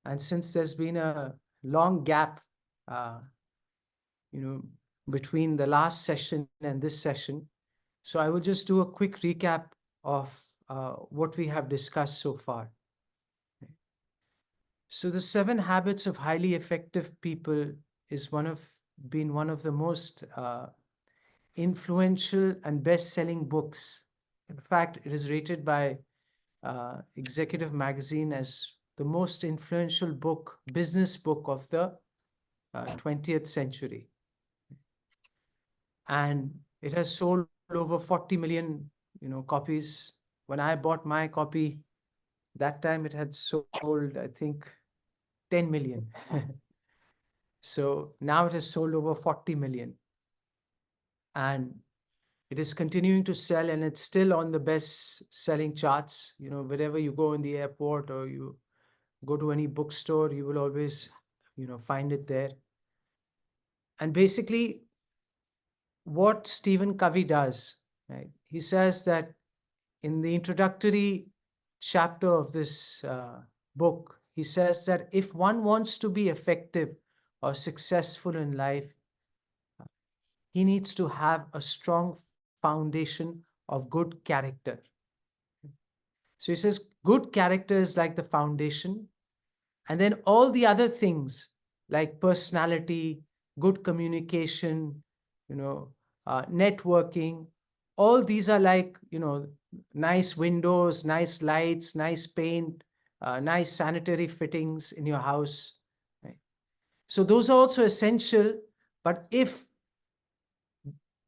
And since there's been a long gap, uh, between the last session and this session, so I will just do a quick recap of what we have discussed so far. So the 7 habits of highly effective people is been one of the most influential and best-selling books. In fact, it is rated by Executive Magazine as the most influential book, business book of the 20th century. And it has sold over 40 million, copies. When I bought my copy, that time it had sold, I think, 10 million. So now it has sold over 40 million. And it is continuing to sell, and it's still on the best selling charts. Wherever you go in the airport or you go to any bookstore, you will always, find it there. And basically, what Stephen Covey does, right? He says that in the introductory chapter of this book, he says that if one wants to be effective or successful in life, he needs to have a strong foundation of good character. So he says good character is like the foundation, and then all the other things like personality, good communication, networking, all these are like, nice windows, nice lights, nice paint, nice sanitary fittings in your house. Right? So those are also essential, but if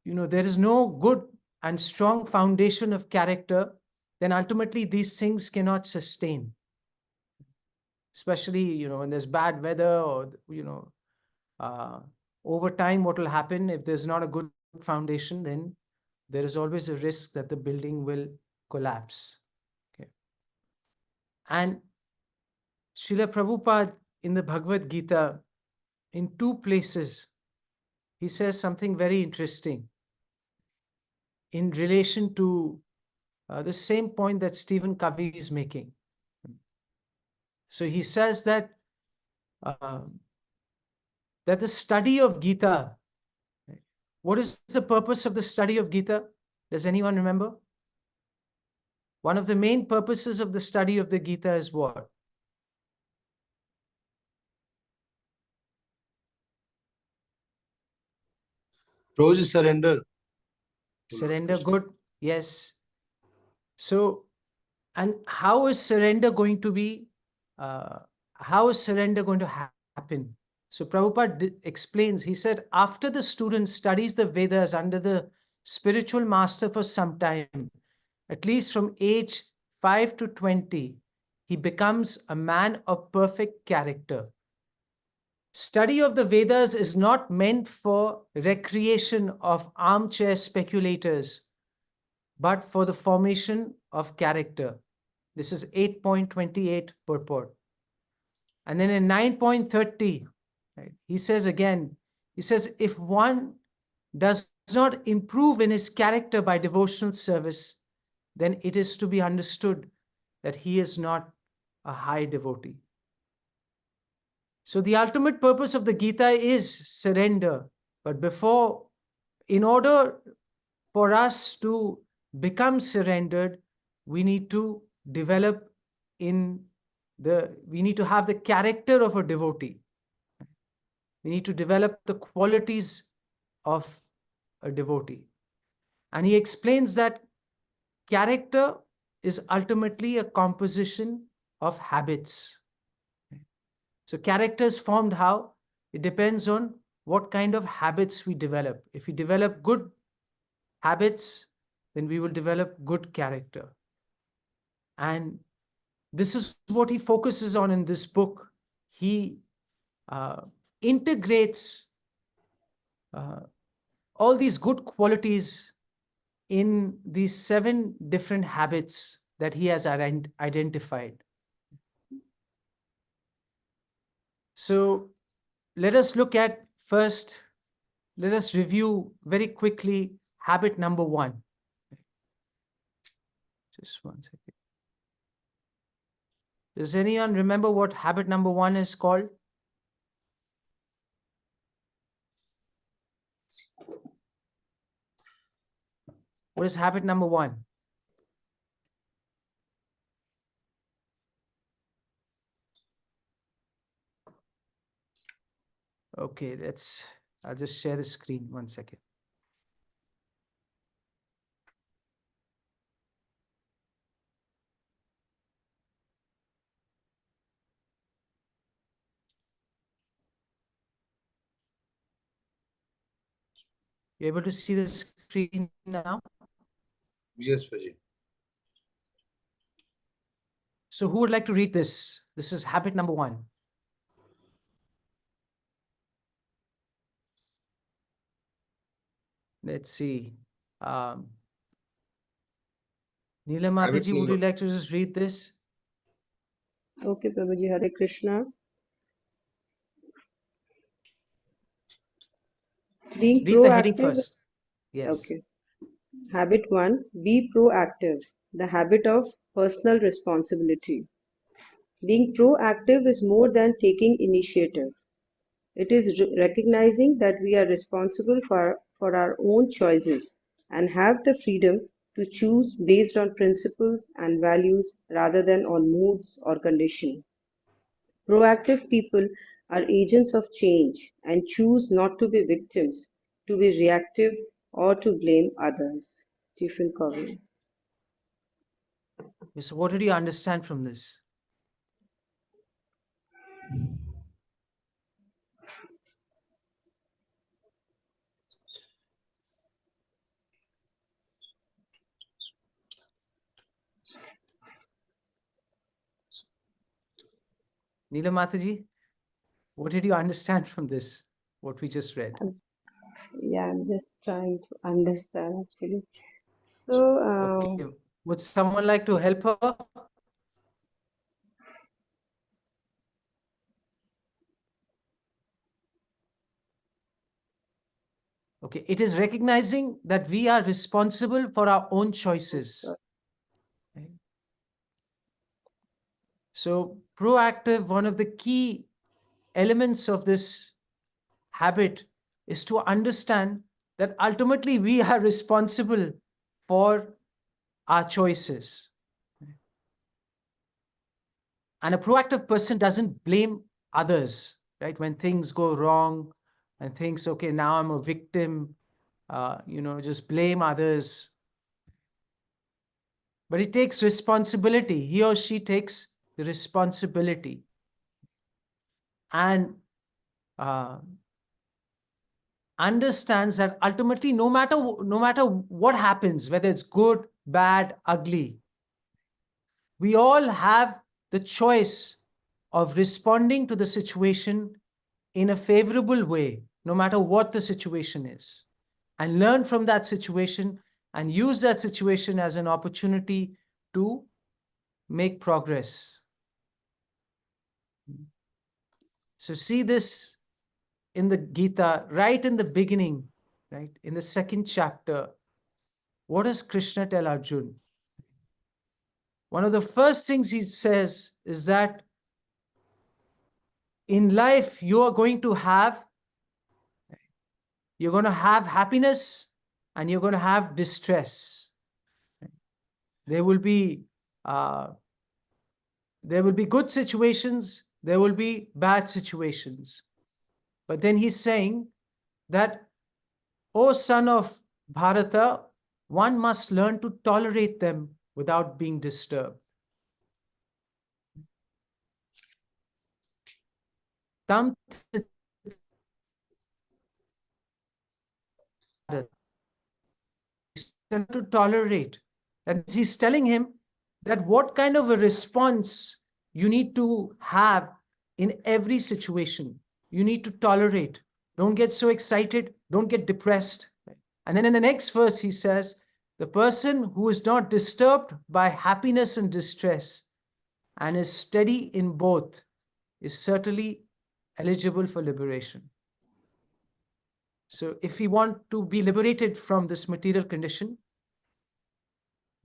there is no good and strong foundation of character, then ultimately these things cannot sustain. Especially, when there's bad weather or, uh, over time, what will happen if there's not a good foundation, then there is always a risk that the building will collapse. Okay. And Srila Prabhupada in the Bhagavad Gita, in 2 places, he says something very interesting in relation to the same point that Stephen Covey is making. So he says that that the study of Gita, what is the purpose of the study of Gita? Does anyone remember? One of the main purposes of the study of the Gita is what? Rose surrender. Surrender, good. Yes. So, and how is surrender going to be? How is surrender going to happen? So Prabhupada explains, he said, after the student studies the Vedas under the spiritual master for some time, at least from age 5 to 20, he becomes a man of perfect character. Study of the Vedas is not meant for recreation of armchair speculators, but for the formation of character. This is 8.28 purport. And then in 9.30, right, he says again, he says, if one does not improve in his character by devotional service, then it is to be understood that he is not a high devotee. So the ultimate purpose of the Gita is surrender. But in order for us to become surrendered, we need to develop we need to have the character of a devotee. We need to develop the qualities of a devotee. And he explains that character is ultimately a composition of habits. So character is formed how? It depends on what kind of habits we develop. If we develop good habits, then we will develop good character. And this is what he focuses on in this book. He integrates all these good qualities in these 7 different habits that he has identified. So let us look at first, let us review very quickly habit number 1. Just one second. Does anyone remember what habit number 1 is called? What is habit number 1? Okay, I'll just share the screen 1 second. You able to see the screen now? Yes, Prabhuji. So who would like to read this? This is habit number 1. Let's see. Neela Habit Mataji, would you number. like to just read this? Okay, Prabhuji, Hare Krishna. Being Read the heading proactive. first. Yes. Okay. Habit 1, be proactive. The habit of personal responsibility. Being proactive is more than taking initiative. It is recognizing that we are responsible for our own choices and have the freedom to choose based on principles and values rather than on moods or conditions. Proactive people are agents of change and choose not to be victims, to be reactive, or to blame others. Stephen Covey. So what did you understand from this? Neela Mataji, what did you understand from this? What we just read? Yeah, I'm just trying to understand actually. So, Okay. Would someone like to help her? Okay. It is recognizing that we are responsible for our own choices. Right? So proactive, one of the key elements of this habit is to understand that ultimately we are responsible for our choices. And a proactive person doesn't blame others, right? When things go wrong and thinks, okay, now I'm a victim, just blame others. But he takes responsibility. He or she takes the responsibility and uh, understands that ultimately, no matter what happens, whether it's good, bad, ugly, we all have the choice of responding to the situation in a favorable way, no matter what the situation is, and learn from that situation and use that situation as an opportunity to make progress. So see this in the Gita, right in the beginning, right? In the second chapter, what does Krishna tell Arjun? One of the first things he says is that in life you're going to have happiness and you're going to have distress. There will be uh, good situations, there will be bad situations. But then he's saying that, O son of Bharata, one must learn to tolerate them without being disturbed. Tam to tolerate. And he's telling him that what kind of a response you need to have in every situation. You need to tolerate. Don't get so excited. Don't get depressed. And then in the next verse, he says, the person who is not disturbed by happiness and distress and is steady in both is certainly eligible for liberation. So if we want to be liberated from this material condition,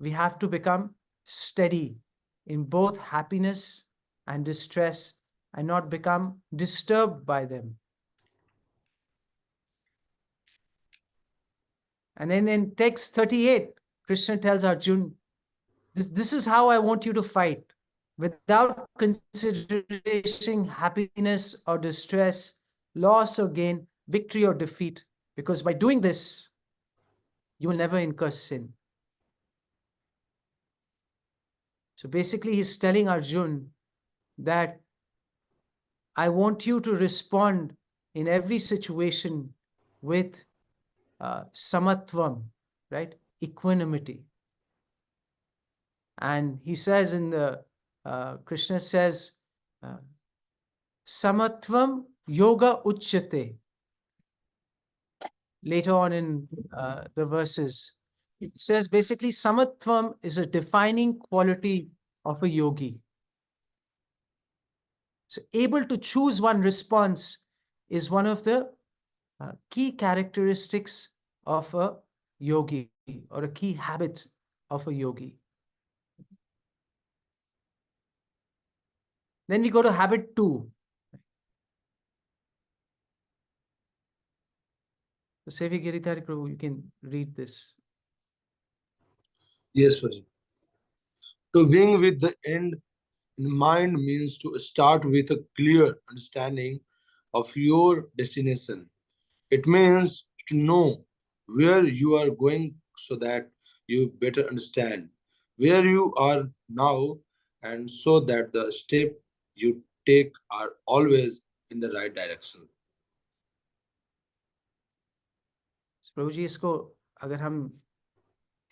we have to become steady in both happiness and distress and not become disturbed by them. And then in text 38, Krishna tells Arjun, this is how I want you to fight, without considering happiness or distress, loss or gain, victory or defeat, because by doing this, you will never incur sin. So basically, he's telling Arjun that I want you to respond in every situation with samatvam, right? Equanimity. And he says in the, Krishna says, uh, samatvam yoga uchyate. Later on in the verses, it says basically samatvam is a defining quality of a yogi. So able to choose one response is one of the key characteristics of a yogi, or a key habits of a yogi. Then we go to habit 2. So Sevya Giridhari Prabhu, you can read this. Yes, Vaji. To wing with the end in mind means to start with a clear understanding of your destination. It means to know where you are going so that you better understand where you are now, and so that the step you take are always in the right direction. So Prabhu ji, isko agar hum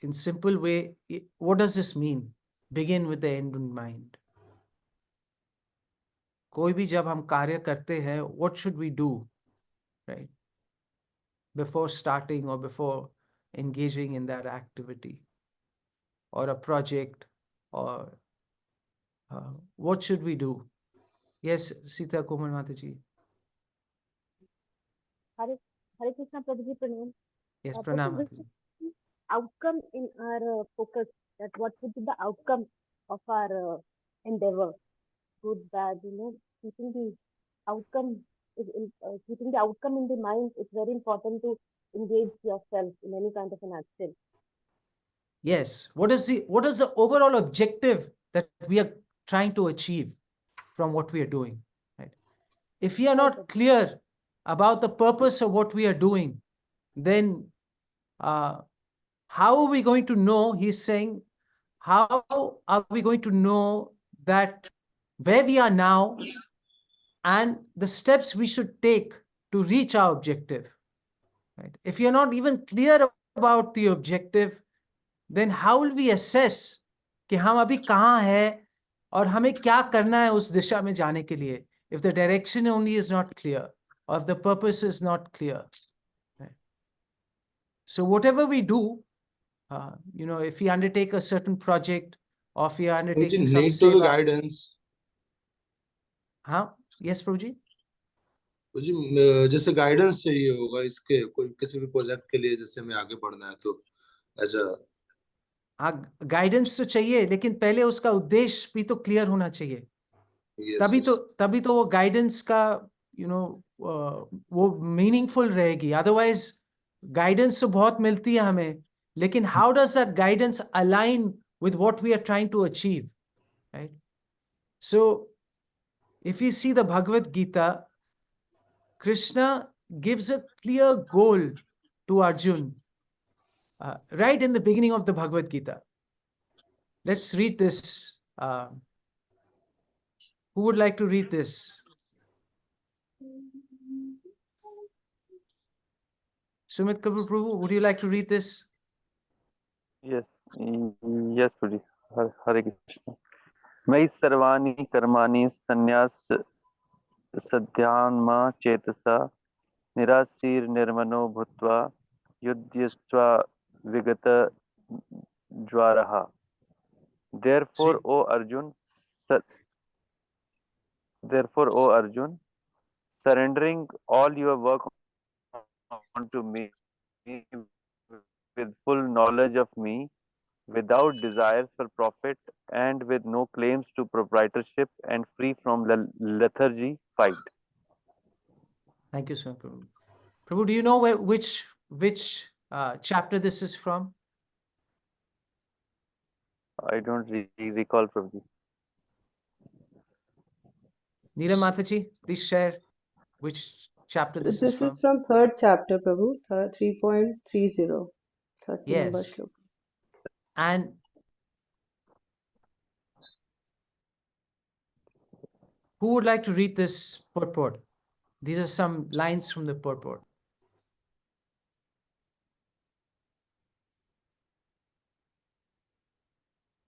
in simple way, what does this mean? Begin with the end in mind. कोई भी जब हम कार्य करते हैं, what should we do, right? Before starting or before engaging in that activity or a project, or what should we do? Yes, Sita Komal Mataji. Hare, Hare Krishna Prabhuji Pranam. Yes, Prabhu, Pranam this Mataji. outcome in our focus, that what would be the outcome of our endeavor, good, bad, keeping the outcome keeping the outcome in the mind. It's very important to engage yourself in any kind of an action. Yes, what is the overall objective that we are trying to achieve from what we are doing, right? If we are not clear about the purpose of what we are doing, then how are we going to know? He's saying, how are we going to know that where we are now and the steps we should take to reach our objective, right? If you're not even clear about the objective, then how will we assess कि हम अभी कहाँ हैं और हमें क्या करना है उस दिशा में जाने के लिए, if the direction only is not clear, or if the purpose is not clear, right? So whatever we do, if we undertake a certain project, or if we are Which undertaking some need to the seva, guidance. yes Prabhuji? मुझे जैसे guidance चाहिए होगा इसके कोई किसी भी project के लिए, जैसे हमें आगे बढ़ना है तो एज अ हाँ, गाइडेंस तो चाहिए, लेकिन पहले उसका उद्देश्य भी तो क्लियर होना चाहिए। यस तभी तो वो गाइडेंस का वो मीनिंगफुल रहेगी। अदरवाइज गाइडेंस तो बहुत मिलती है हमें, लेकिन how does that guidance align with what we are trying to achieve, right? So if you see the Bhagavad Gita, Krishna gives a clear goal to Arjun right in the beginning of the Bhagavad Gita. Let's read this. Who would like to read this? Sumit Kapoor Prabhu, would you like to read this? Yes, yes, Prabhuji. Hare Krishna. मयि सर्वाणि कर्माणि संन्यास सद्यान्मा चेतसा निराशीर निर्मनो भूत्वा युध्यस्व विगत ज्वारः. Therefore, O Arjun, surrendering all your work onto me with full knowledge of me, without desires for profit and with no claims to proprietorship and free from lethargy, fight. Thank you so much, Prabhu. Prabhu, do you know which chapter this is from? I don't recall, Prabhuji. Neera Mataji, please share which chapter this is This is from. from third chapter, Prabhu, 3.30, 30 number Yes. shloka. And who would like to read this purport? These are some lines from the purport.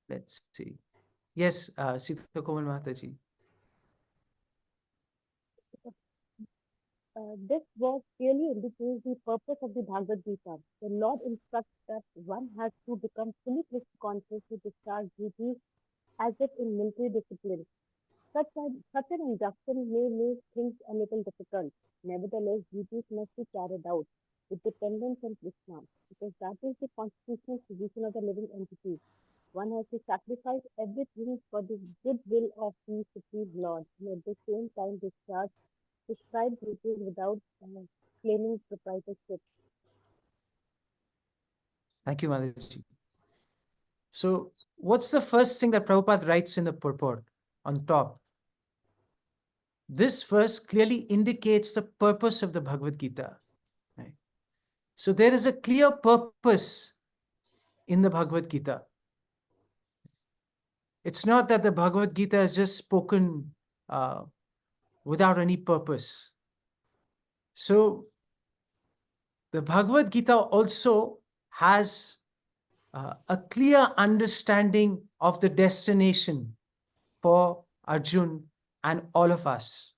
Let's see. Yes, Sita Komal Mataji. This verse clearly indicates the purpose of the Bhagavad Gita. The Lord instructs that one has to become fully Krishna conscious to discharge duties as if in military discipline. Such an injunction may make things a little difficult. Nevertheless, duties must be carried out with dependence on Krishna, because that is the constitutional position of the living entity. One has to sacrifice everything for the goodwill of the Supreme Lord, and at the same time discharge prescribed duties without claiming proprietorship. Thank you, Mataji. So, what's the first thing that Prabhupada writes in the purport on top? This verse clearly indicates the purpose of the Bhagavad Gita. Right? So, there is a clear purpose in the Bhagavad Gita. It's not that the Bhagavad Gita is just spoken without any purpose. So, the Bhagavad Gita also has a clear understanding of the destination for Arjun and all of us.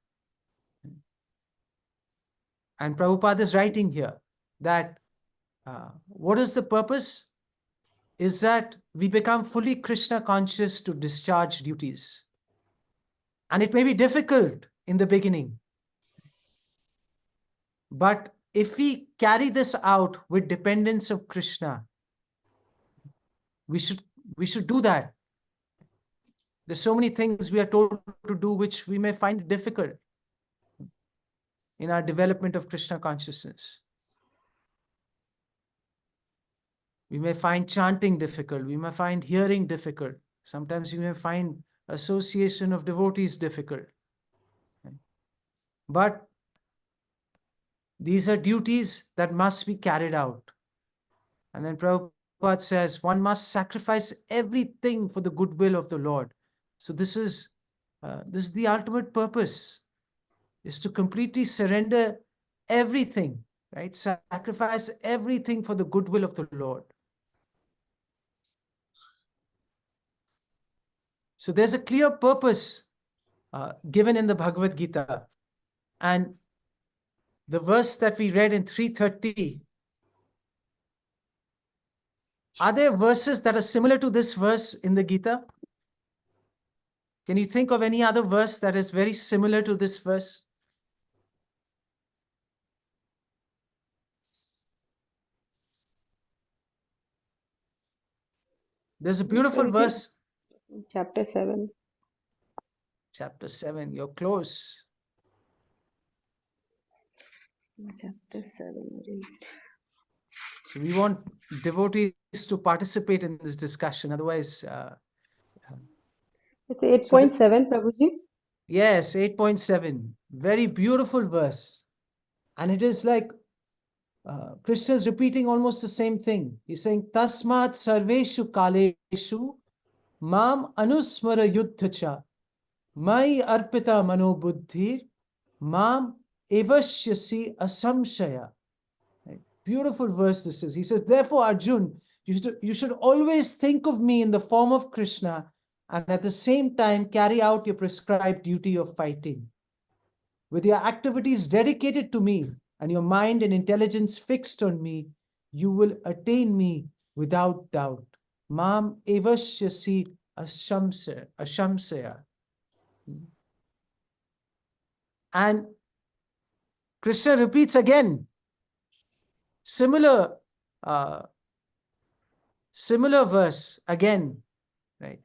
And Prabhupada is writing here that what is the purpose? Is that we become fully Krishna conscious to discharge duties. And it may be difficult in the beginning. But if we carry this out with dependence of Krishna, we should do that. There's so many things we are told to do which we may find difficult in our development of Krishna consciousness. We may find chanting difficult. We may find hearing difficult. Sometimes we may find association of devotees difficult. But these are duties that must be carried out. And then Prabhupada says, one must sacrifice everything for the goodwill of the Lord. So this is the ultimate purpose, is to completely surrender everything, right? Sacrifice everything for the goodwill of the Lord. So there's a clear purpose given in the Bhagavad Gita. And the verse that we read in 330, are there verses that are similar to this verse in the Gita? Can you think of any other verse that is very similar to this verse? There's a beautiful Prabhuji, verse, chapter 7. chapter 7, you're close. Chapter 7 or 8. So we want devotees to participate in this discussion. Otherwise, It's so 8.7, Prabhuji. yes, 8.7, very beautiful verse. And it is like Krishna is repeating almost the same thing. He's saying, Tasmat sarveshu kaleshu mam anusmara yuddhacha mai arpita mano buddhir mam evashyasi asamshaya. Right? Beautiful verse this is. He says, therefore, Arjun, you should always think of me in the form of Krishna and at the same time carry out your prescribed duty of fighting. With your activities dedicated to me and your mind and intelligence fixed on me, you will attain me without doubt. Mam evashyasi ashamsaya. And Krishna repeats again similar similar verse again, right?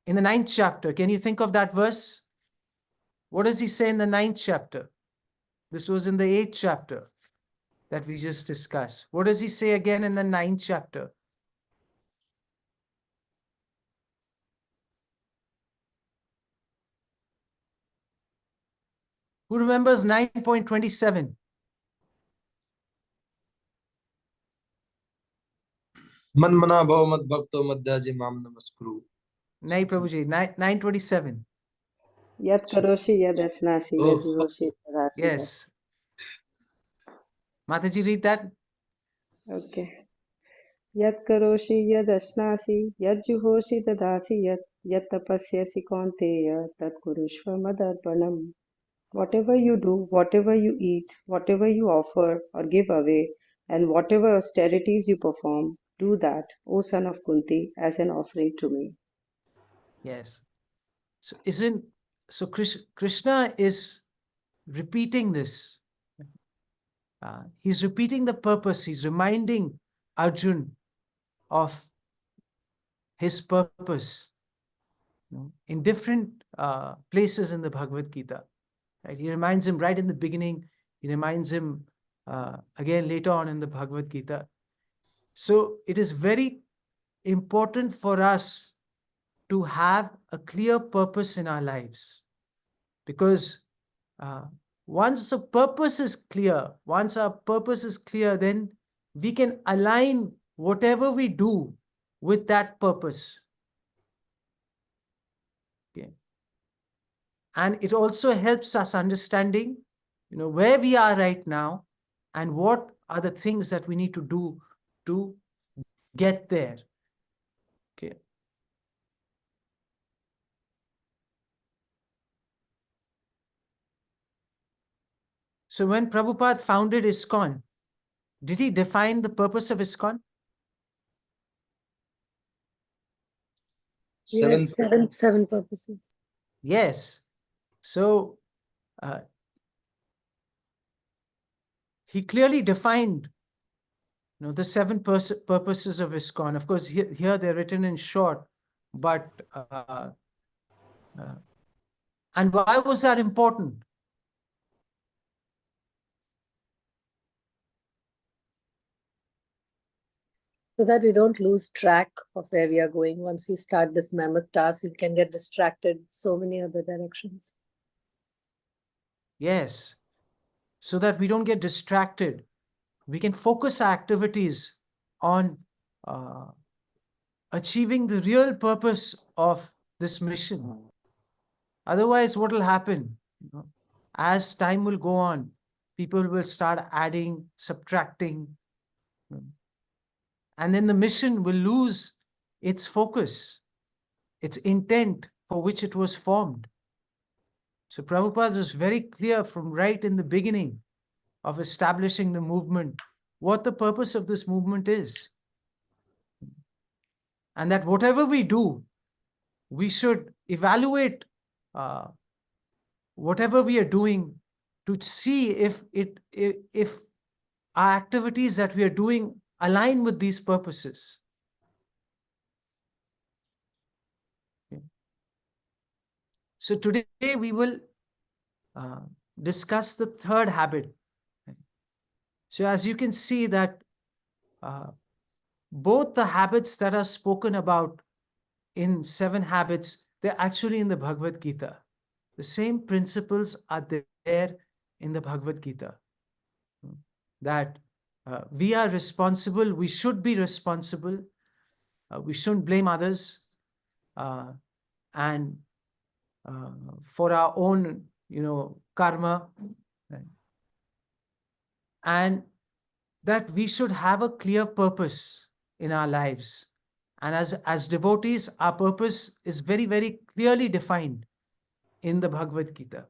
In the 9th chapter, can you think of that verse? What does he say in the 9th chapter? This was in the 8th chapter that we just discussed. What does he say again in the 9th chapter? Who remembers 9.27? Man mana bhava mad bhakto madhyaji mam namaskuru. Nahi, Prabhuji, 9.27. Yat karoshi yad asnasi yad Oh, juhoshi tadasi yat. Yes. Mataji, read that. Okay. Yat karoshi yad asnasi yad juhoshi tadasi yat. Yat tapasyasi kaunteya tat kurushva madarpanam. Whatever you do, whatever you eat, whatever you offer or give away, and whatever austerities you perform, do that, O son of Kunti, as an offering to me. Yes. So Krishna is repeating this. He's repeating the purpose. He's reminding Arjun of his purpose, in different places in the Bhagavad Gita. Right? He reminds him right in the beginning. He reminds him again later on in the Bhagavad Gita. So it is very important for us to have a clear purpose in our lives, because once the purpose is clear, once our purpose is clear, then we can align whatever we do with that purpose. Okay. And it also helps us understanding, where we are right now and what are the things that we need to do to get there. Okay. So when Prabhupada founded ISKCON, did he define the purpose of ISKCON? seven. Yes, seven purposes. Yes. So he clearly defined, the 7 purposes of ISKCON. Of course, here they're written in short, but and why was that important? So that we don't lose track of where we are going. Once we start this mammoth task, we can get distracted so many other directions. Yes. So that we don't get distracted. We can focus our activities on achieving the real purpose of this mission. Otherwise, what will happen? As time will go on, people will start adding, subtracting, and then the mission will lose its focus, its intent for which it was formed. So Prabhupada is very clear from right in the beginning of establishing the movement, what the purpose of this movement is. And that whatever we do, we should evaluate whatever we are doing to see if our activities that we are doing align with these purposes. Okay. So today we will discuss the third habit. So as you can see that both the habits that are spoken about in 7 habits, they're actually in the Bhagavad Gita. The same principles are there in the Bhagavad Gita. That we are responsible, we should be responsible, we shouldn't blame others, and for our own, karma, right? And that we should have a clear purpose in our lives. And as devotees, our purpose is very, very clearly defined in the Bhagavad Gita.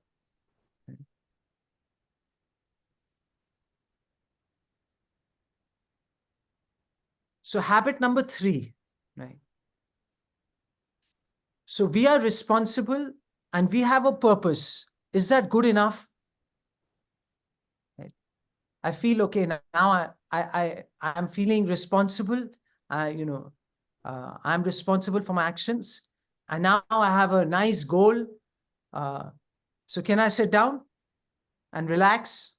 So habit number 3, right? So we are responsible and we have a purpose. Is that good enough? Right? I feel okay now. I'm feeling responsible. I'm responsible for my actions, and now I have a nice goal. So can I sit down and relax?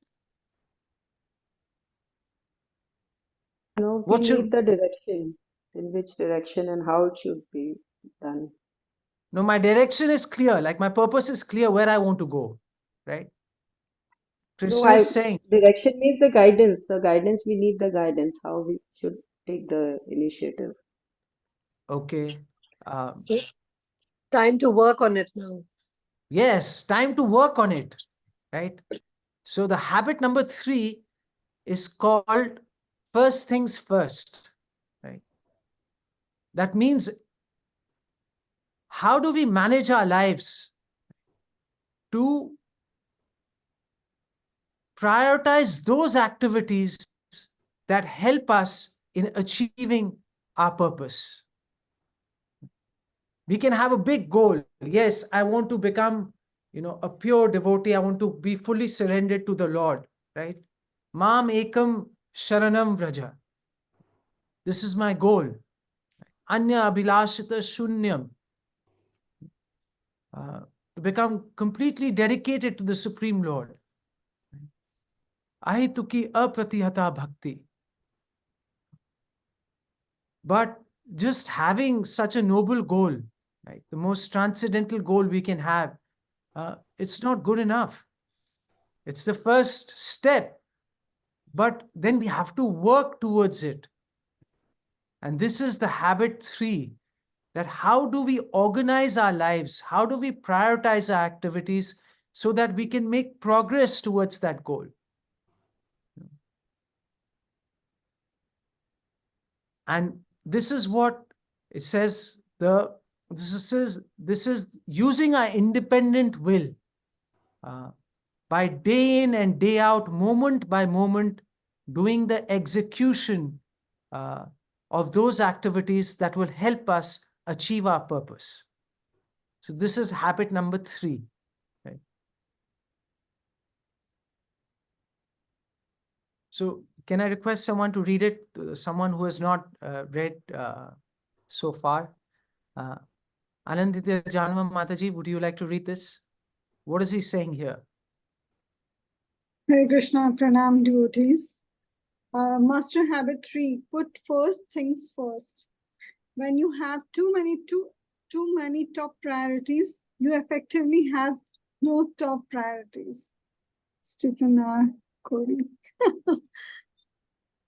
No, we What need should the direction, in which direction and how it should be done. No, my direction is clear. Like my purpose is clear where I want to go, right? No, Krishna is saying, direction means the guidance. The guidance, we need the guidance, how we should take the initiative. okay, So time to work on it now. yes, time to work on it, right? So the habit number 3 is called first things first, right? That means, how do we manage our lives to prioritize those activities that help us in achieving our purpose? We can have a big goal. Yes, I want to become, a pure devotee. I want to be fully surrendered to the Lord, right? Mam ekam sharanam vraja. This is my goal. Anya abhilashita shunyam. To become completely dedicated to the Supreme Lord. Ahituki apratihata bhakti. But just having such a noble goal, right, the most transcendental goal we can have, it's not good enough. It's the first step, but then we have to work towards it. And this is the habit 3, that how do we organize our lives? How do we prioritize our activities so that we can make progress towards that goal? And this is what it says, this is using our independent will, by day in and day out, moment by moment, doing the execution uh, of those activities that will help us achieve our purpose. So this is habit number 3. Right? So can I request someone to read it? Someone who has not read so far. Uh, Anandita Janma Mataji, would you like to read this? What is he saying here? Hare Krishna, Pranam devotees. Master habit 3, put first things first. When you have too many top priorities, you effectively have no top priorities. Stephen R. Covey.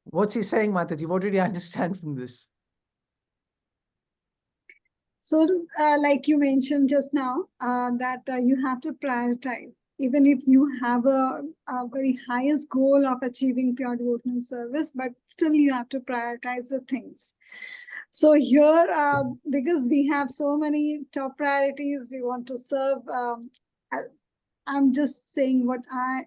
What's he saying, Mataji? What did you understand from this? So, like you mentioned just now, that you have to prioritize. Even if you have a very highest goal of achieving pure devotional service, but still you have to prioritize the things. So here, because we have so many top priorities, we want to serve. I'm just saying what I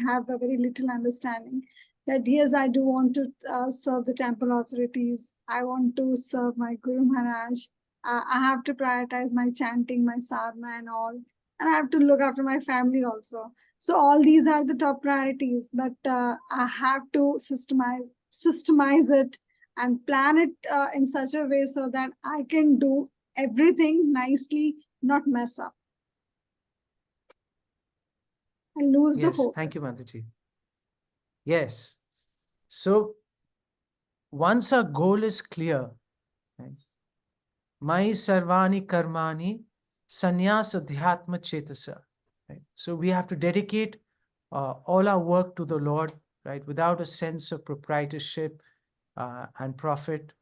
have a very little understanding. That yes, I do want to serve the temple authorities. I want to serve my Guru Maharaj. I have to prioritize my chanting, my sadhana, and all. And I have to look after my family also. So all these are the top priorities, but I have to systemize it and plan it in such a way so that I can do everything nicely, not mess up and lose the Yes, thank you, focus. Mataji. Yes. So once our goal is clear, right, Mai sarvani karmani sannyas adhyatma chetasa. Right? So we have to dedicate all our work to the Lord, right, without a sense of proprietorship and profit,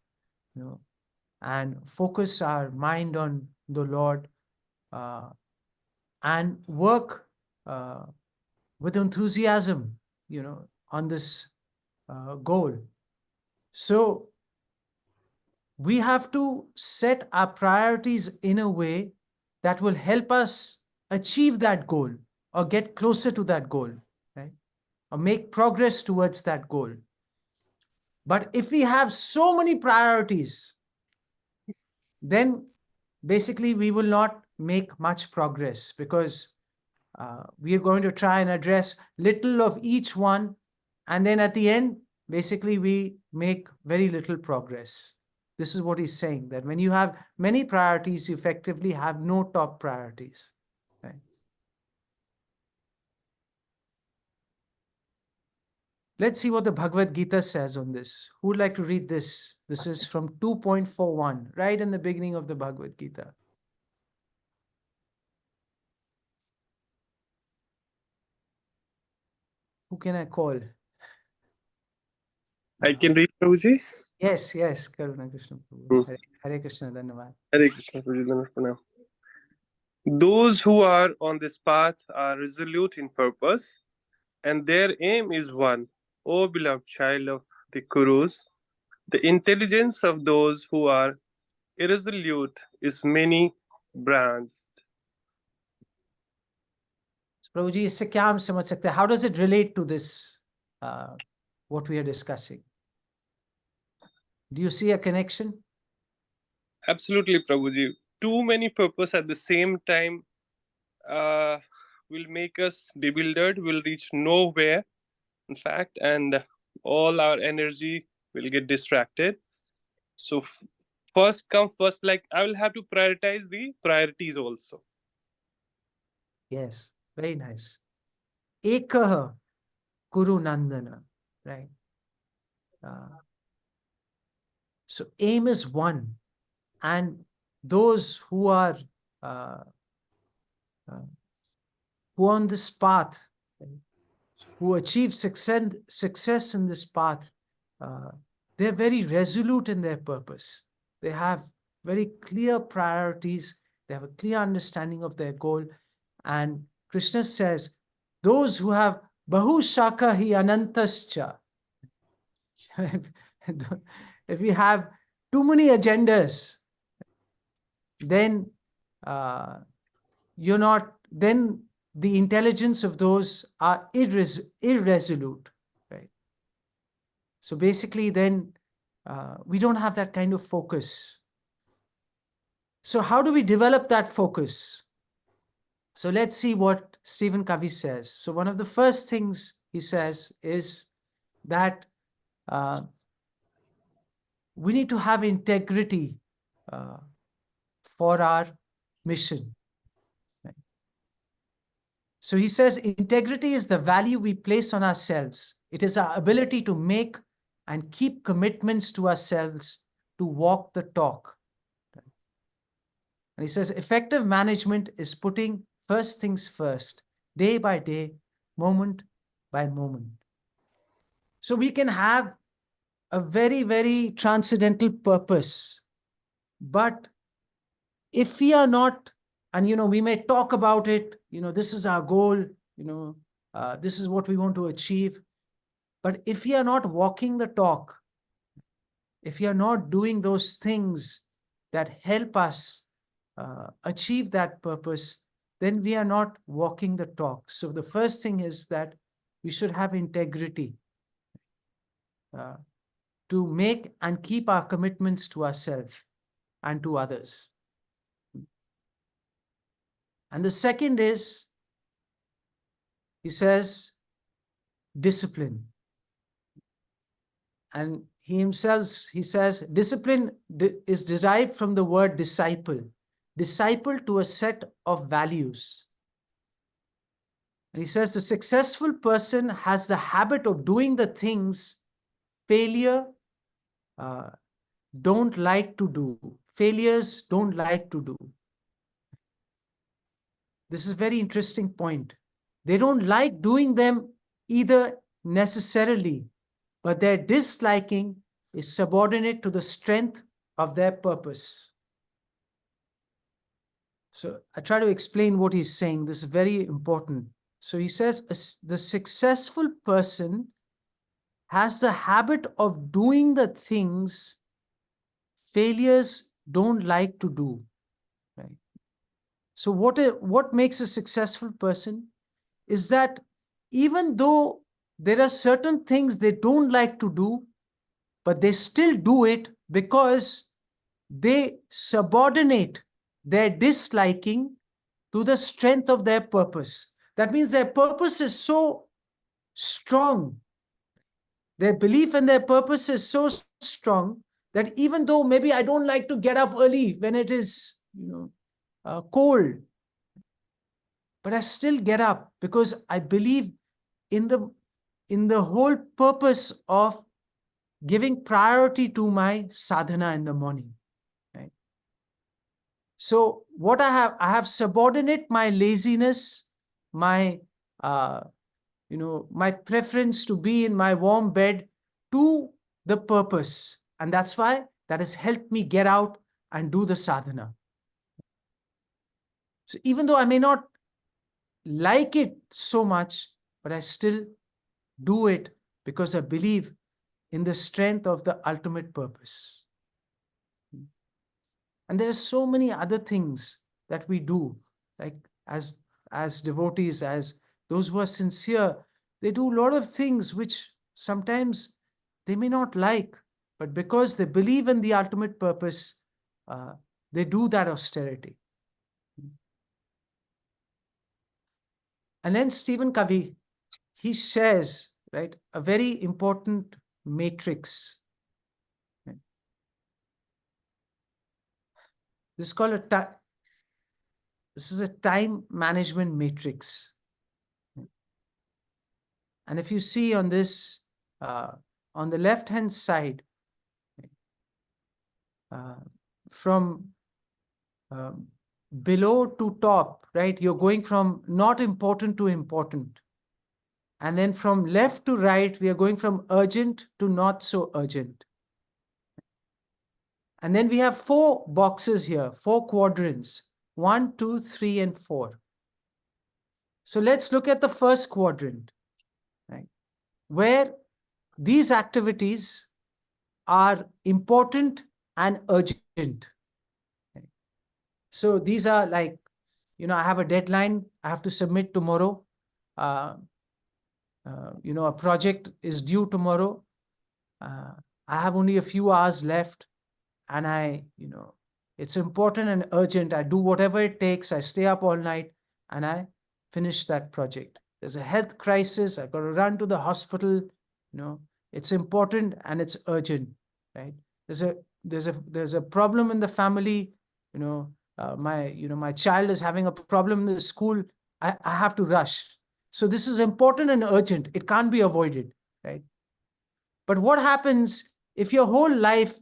and focus our mind on the Lord, uh, and work uh, with enthusiasm, on this goal. So we have to set our priorities in a way that will help us achieve that goal or get closer to that goal, right? Or make progress towards that goal. But if we have so many priorities, then basically we will not make much progress, because we are going to try and address little of each one, and then at the end, basically we make very little progress. This is what he's saying, that when you have many priorities, you effectively have no top priorities. Right? Let's see what the Bhagavad Gita says on this. Who would like to read this? This is from 2.41, right in the beginning of the Bhagavad Gita. Who can I call? I can read, Prabhuji. Yes, Karuna Krishna Prabhu. Hmm. Hare Krishna, Dhanavad. Hare Krishna, Prabhuji. Dandavat Pranam. Those who are on this path are resolute in purpose, and their aim is one. O beloved child of the Kurus, the intelligence of those who are irresolute is many branched. Prabhuji, इससे क्या हम समझ सकते हैं? How does it relate to this, what we are discussing? Do you see a connection? Absolutely, Prabhuji. Too many purpose at the same time will make us bewildered, will reach nowhere, in fact, and all our energy will get distracted. So, first come first, like I will have to prioritize the priorities also. Yes, very nice. Ekaha Kuru Nandana, right? So aim is one, and those who are on this path, who achieve success in this path, they're very resolute in their purpose. They have very clear priorities. They have a clear understanding of their goal. And Krishna says, those who have Bahu Shaka hi Anantascha. If we have too many agendas, then then the intelligence of those are irresolute, right? So basically then we don't have that kind of focus. So how do we develop that focus? So let's see what Stephen Covey says. So one of the first things he says is that we need to have integrity for our mission. Right? So he says, integrity is the value we place on ourselves. It is our ability to make and keep commitments to ourselves, to walk the talk. And he says, effective management is putting first things first, day by day, moment by moment. So we can have a very, very transcendental purpose, but if we are not, and we may talk about it, this is our goal, this is what we want to achieve, but if we are not walking the talk, if we are not doing those things that help us achieve that purpose, then we are not walking the talk. So the first thing is that we should have integrity to make and keep our commitments to ourselves and to others. And the second is, he says, discipline. And he says, discipline is derived from the word disciple to a set of values. And he says, the successful person has the habit of doing the things failures don't like to do. This is a very interesting point. They don't like doing them either necessarily, but their disliking is subordinate to the strength of their purpose. So I try to explain what he's saying. This is very important. So he says, the successful person has the habit of doing the things failures don't like to do. Right? So what makes a successful person is that even though there are certain things they don't like to do, but they still do it because they subordinate their disliking to the strength of their purpose. That means their purpose is so strong. Their belief in their purpose is so strong that even though maybe I don't like to get up early when it is, cold, but I still get up because I believe in the whole purpose of giving priority to my sadhana in the morning, right? So what I have subordinate my laziness, my my preference to be in my warm bed to the purpose, and that's why that has helped me get out and do the sadhana. So even though I may not like it so much, but I still do it because I believe in the strength of the ultimate purpose. And there are so many other things that we do, like as devotees, as those who are sincere, they do a lot of things which sometimes they may not like, but because they believe in the ultimate purpose, they do that austerity. And then Stephen Covey, he shares, right, a very important matrix. Right? This is called this is a time management matrix. And if you see on this, on the left-hand side, from below to top, right? You're going from not important to important. And then from left to right, we are going from urgent to not so urgent. And then we have 4 boxes here, 4 quadrants, 1, 2, 3, and 4. So let's look at the first quadrant, right? Where these activities are important and urgent. So these are like, I have a deadline, I have to submit tomorrow. A project is due tomorrow. I have only a few hours left, and it's important and urgent. I do whatever it takes. I stay up all night and I finish that project. There's a health crisis. I've got to run to the hospital. It's important and it's urgent, right? There's a problem in the family. My child is having a problem in the school. I have to rush. So this is important and urgent. It can't be avoided, right? But what happens if your whole life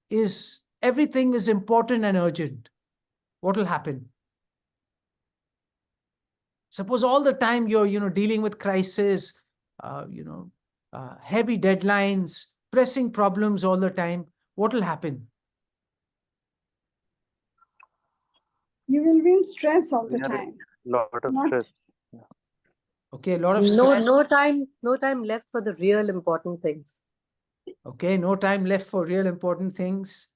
is everything is important and urgent? What will happen? Suppose all the time you're dealing with crisis, heavy deadlines, pressing problems all the time. What will happen? You will be in stress all We the are time. in lot of Not stress. Okay, a lot of No, stress. no time left for the real important things. Okay, no time left for real important things.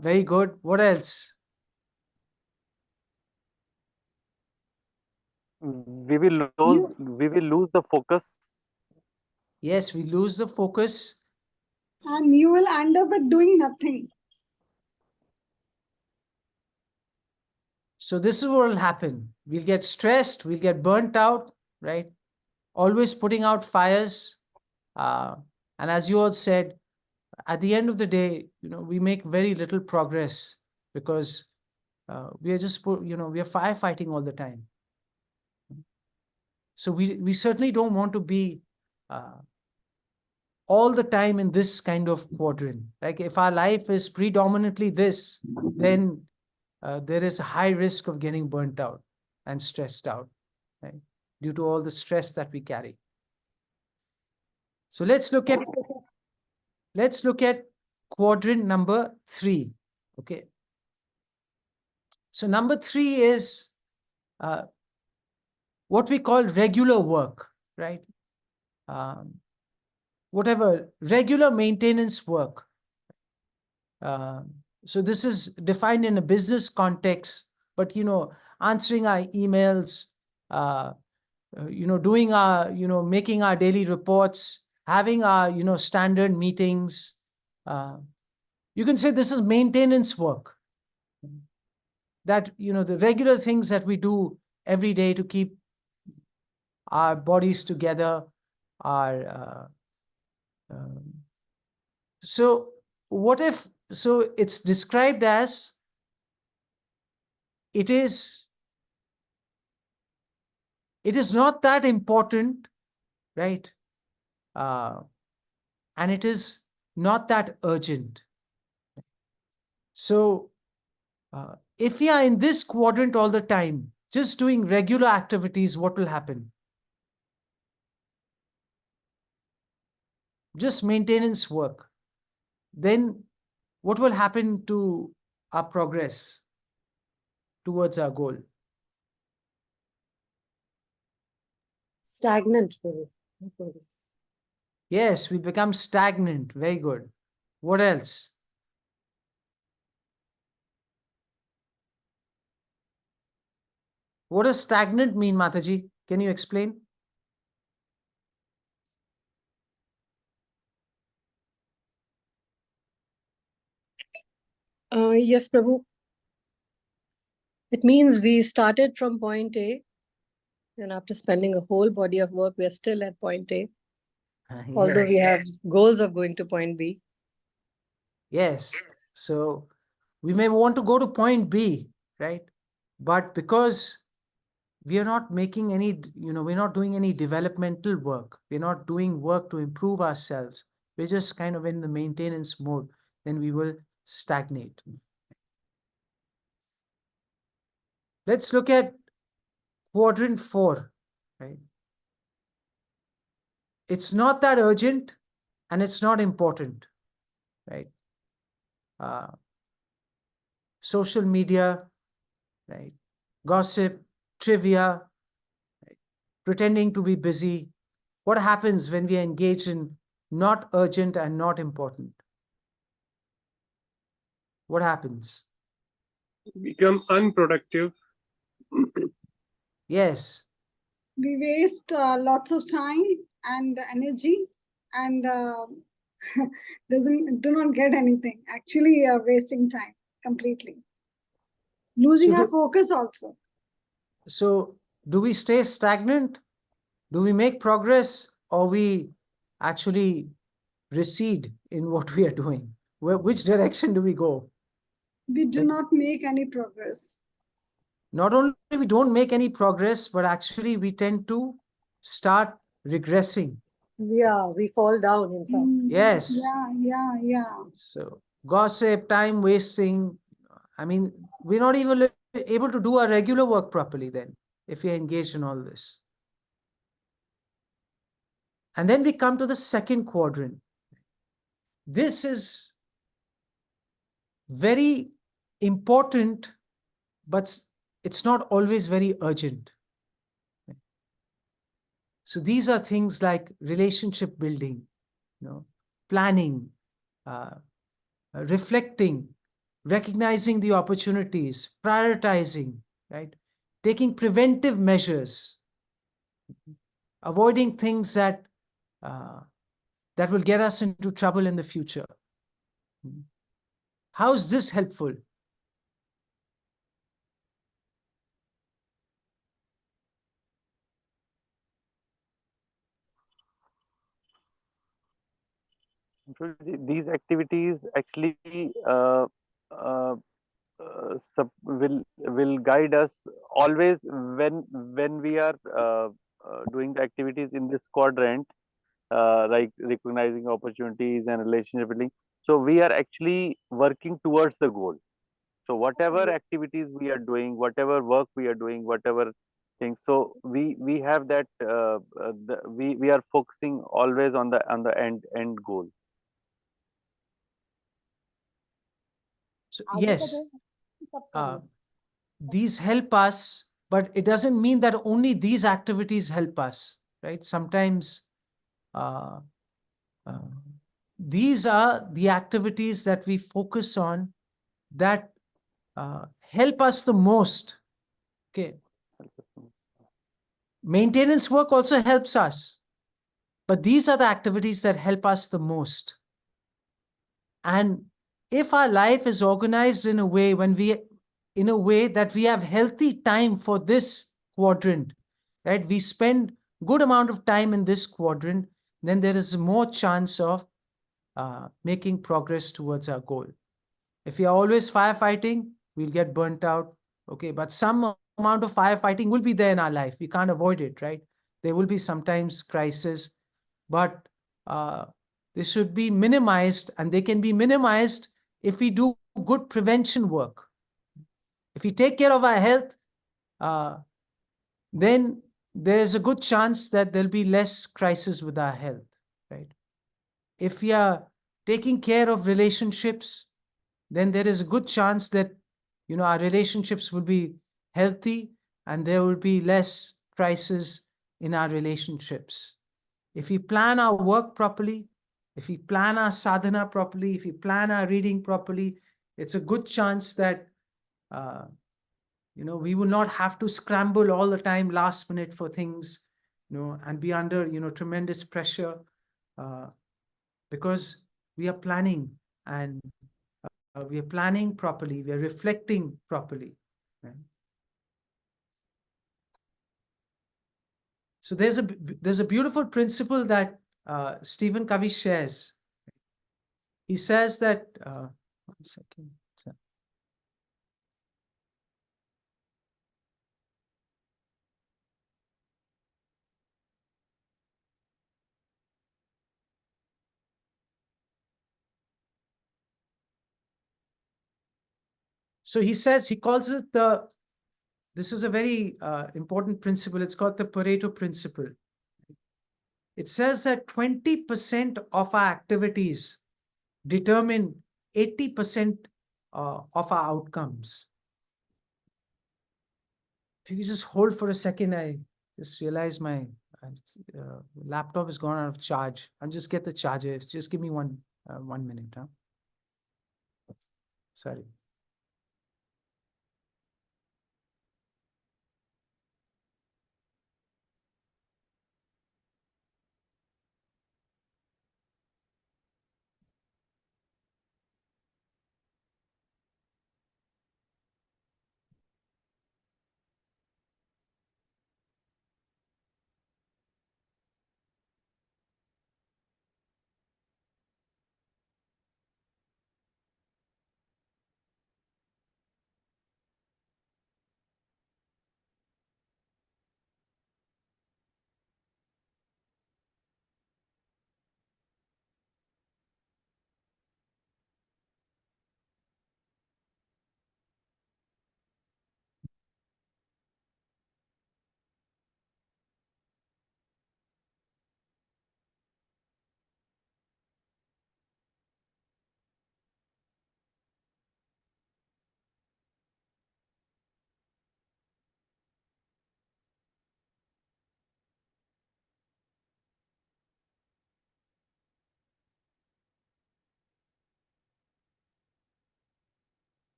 Very good. What else? you. We will lose the focus. Yes, we lose the focus. And you will end up with doing nothing. So this is what will happen. We'll get stressed, we'll get burnt out, right? Always putting out fires. And as you all said, at the end of the day, we make very little progress because we are just, we are firefighting all the time. So we certainly don't want to be all the time in this kind of quadrant. Like if our life is predominantly this, then there is a high risk of getting burnt out and stressed out, right? Due to all the stress that we carry. So let's look at quadrant number 3. Okay. So number 3 is what we call regular work, right? Whatever regular maintenance work. So this is defined in a business context, but answering our emails, doing our, making our daily reports, having our, standard meetings. You can say this is maintenance work. That, the regular things that we do every day to keep our bodies together, our so what if, so it's described as it is not that important, right? And it is not that urgent. So if we are in this quadrant all the time, just doing regular activities, what will happen? Just maintenance work. Then what will happen to our progress towards our goal? Stagnant, Prabhu. Progress. Yes, we become stagnant. Very good. What else? What does stagnant mean, Mataji? Can you explain? Yes, Prabhu. It means we started from point A, and after spending a whole body of work, we are still at point A, although we have goals of going to point B. Yes. So we may want to go to point B, right? But because we are not making any, we're not doing any developmental work. We're not doing work to improve ourselves. We're just kind of in the maintenance mode. Then we will stagnate. Let's look at quadrant 4, right? It's not that urgent and it's not important, right? Social media, right? Gossip, trivia, right? Pretending to be busy. What happens when we are engaged in not urgent and not important? What happens? Become unproductive. Yes. We waste lots of time and energy and do not get anything. Actually, wasting time completely. Losing our focus also. So do we stay stagnant? Do we make progress, or we actually recede in what we are doing? Which direction do we go? We do not make any progress. Not only we don't make any progress, but actually we tend to start regressing. Yeah, we fall down, in fact. Yes. Yeah. So gossip, time wasting. I mean, we're not even able to do our regular work properly then, if we engage in all this. And then we come to the second quadrant. This is very important, but it's not always very urgent. So these are things like relationship building, planning, reflecting, recognizing the opportunities, prioritizing, right? Taking preventive measures, avoiding things that will get us into trouble in the future. How is this helpful? These activities actually uh, will guide us always when we are doing the activities in this quadrant, like recognizing opportunities and relationship building. So we are actually working towards the goal. So whatever activities we are doing, whatever work we are doing, whatever things, so we have that we are focusing always on the end goal. So yes, these help us, but it doesn't mean that only these activities help us, right? Sometimes these are the activities that we focus on that help us the most. Okay. Maintenance work also helps us, but these are the activities that help us the most. And if our life is organized in a way that we have healthy time for this quadrant, right? We spend good amount of time in this quadrant, then there is more chance of making progress towards our goal. If we are always firefighting, we'll get burnt out. Okay, but some amount of firefighting will be there in our life. We can't avoid it, right? There will be sometimes crisis, but they should be minimized, and they can be minimized if we do good prevention work. If we take care of our health, then there's a good chance that there'll be less crisis with our health, right? If we are taking care of relationships, then there is a good chance that our relationships will be healthy and there will be less crisis in our relationships. If we plan our work properly, if we plan our sadhana properly, if we plan our reading properly, it's a good chance that we will not have to scramble all the time last minute for things, and be under tremendous pressure, because we are planning, and we are planning properly, we are reflecting properly, right? So there's a beautiful principle that Stephen Covey shares. He says that, one second. So he says, he calls it this is a very important principle. It's called the Pareto principle. It says that 20% of our activities determine 80% of our outcomes. If you could just hold for a second, I just realized my laptop has gone out of charge. I'll just get the charger. Just give me 1 minute. Huh? Sorry.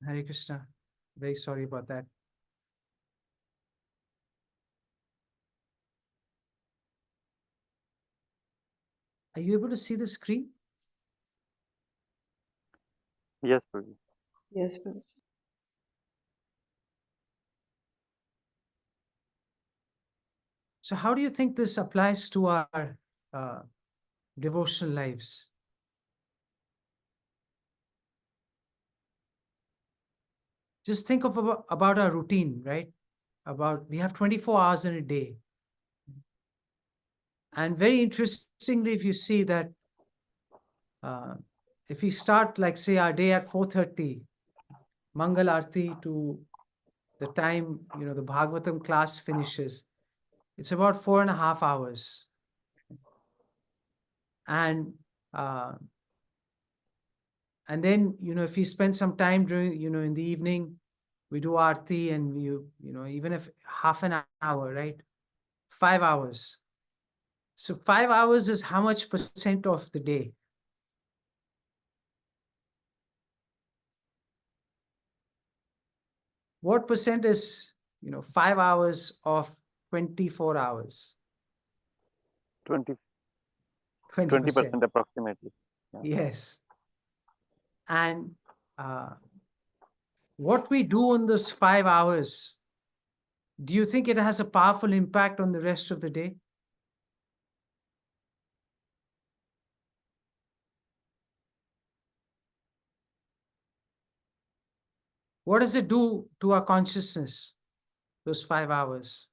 Hare Krishna. Very sorry about that. Are you able to see the screen? Yes, Prabhu. Yes, Prabhu. So how do you think this applies to our uh, devotional lives? Just think of about our routine, right? We have 24 hours in a day. And very interestingly, if you see that, if we start, like, say, our day at 4:30, Mangal Arti, to the time, the Bhagavatam class finishes, it's about 4.5 hours. And uh, and then, if we spend some time during, in the evening, we do Aarti, and even if half an hour, right? 5 hours. So 5 hours is how much percent of the day? What percent is, 5 hours of 24 hours? 20, 20%. 20% approximately. Yeah. Yes. And what we do in those 5 hours, do you think it has a powerful impact on the rest of the day? What does it do to our consciousness, those 5 hours?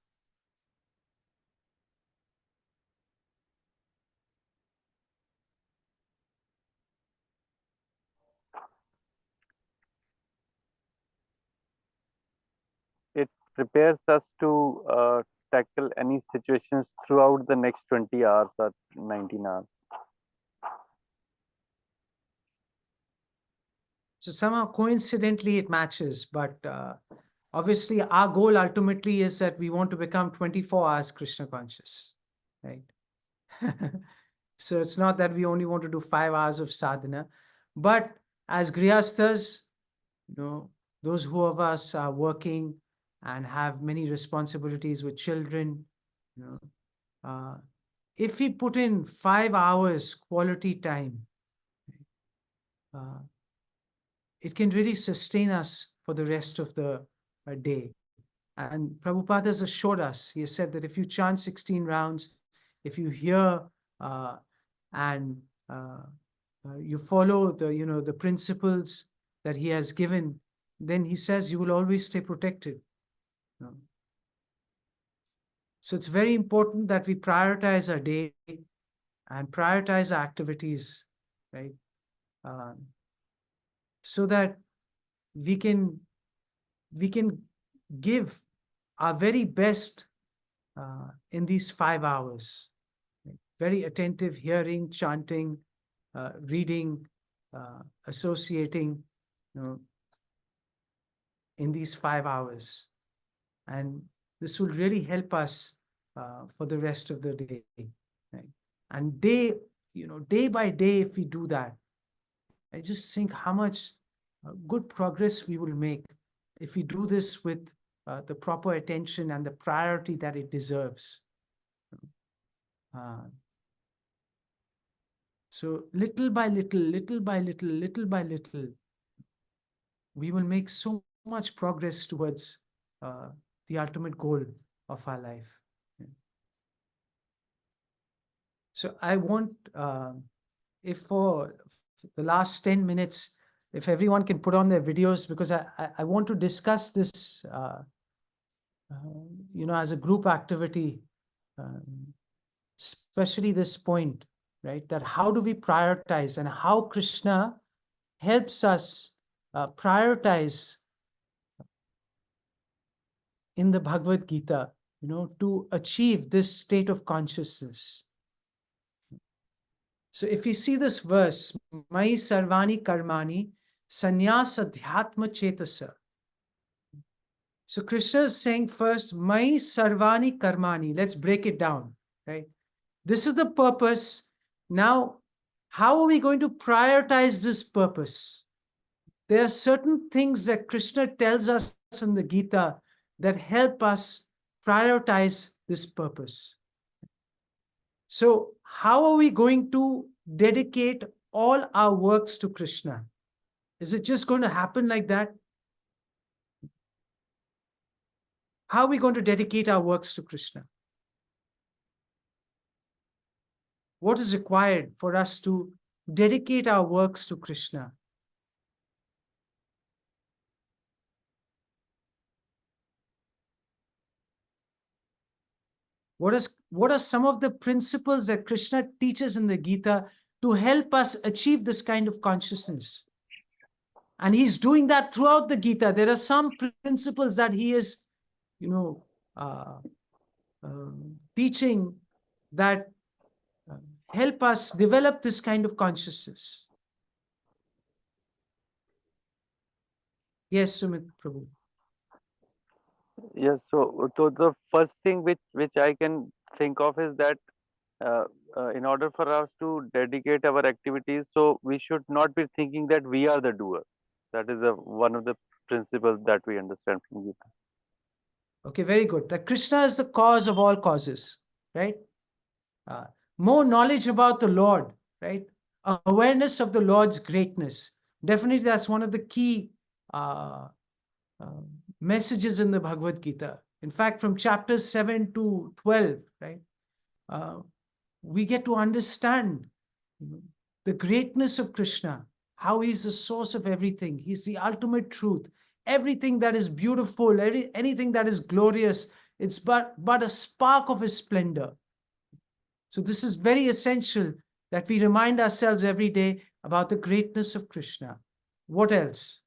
It prepares us to tackle any situations throughout the next 20 hours or 19 hours. So somehow coincidentally it matches, but obviously our goal ultimately is that we want to become 24 hours Krishna conscious, right? So it's not that we only want to do 5 hours of sadhana, but as grihasthas, those who of us are working and have many responsibilities with children, if we put in 5 hours quality time, uh, it can really sustain us for the rest of the day. And Prabhupada has assured us, he has said that if you chant 16 rounds, if you hear and you follow the principles that he has given, then he says you will always stay protected. So it's very important that we prioritize our day and prioritize our activities, right? So that we can give our very best in these 5 hours. Very attentive hearing, chanting, reading, associating, in these 5 hours. And this will really help us for the rest of the day. Right? And day by day, if we do that, I just think how much good progress we will make if we do this with the proper attention and the priority that it deserves. So little by little, little by little, little by little, we will make so much progress towards the ultimate goal of our life. So I want, if for the last 10 minutes, if everyone can put on their videos, because I want to discuss this, as a group activity, especially this point, right? That how do we prioritize and how Krishna helps us prioritize in the Bhagavad Gita, to achieve this state of consciousness. So if you see this verse, Mai Sarvani Karmani Sannyasa Dhyatma Chetasa. So Krishna is saying first, Mai Sarvani Karmani. Let's break it down, right? This is the purpose. Now, how are we going to prioritize this purpose? There are certain things that Krishna tells us in the Gita that help us prioritize this purpose. So how are we going to dedicate all our works to Krishna? Is it just going to happen like that? How are we going to dedicate our works to Krishna? What is required for us to dedicate our works to Krishna? What are some of the principles that Krishna teaches in the Gita to help us achieve this kind of consciousness? And he's doing that throughout the Gita. There are some principles that he is, teaching that help us develop this kind of consciousness. Yes, Sumit Prabhu. Yes, so the first thing which I can think of is that uh, in order for us to dedicate our activities, so we should not be thinking that we are the doer. That is one of the principles that we understand from Gita. Okay, very good. That Krishna is the cause of all causes, right? Uh, More knowledge about the Lord, right? Awareness of the Lord's greatness. Definitely, that's one of the key uh, uh, messages in the Bhagavad Gita. In fact, from chapters 7 to 12, right? Uh, we get to understand the greatness of Krishna, how he's the source of everything. He's the ultimate truth. Everything that is beautiful, anything that is glorious, it's but a spark of his splendor. So this is very essential that we remind ourselves every day about the greatness of Krishna. What else?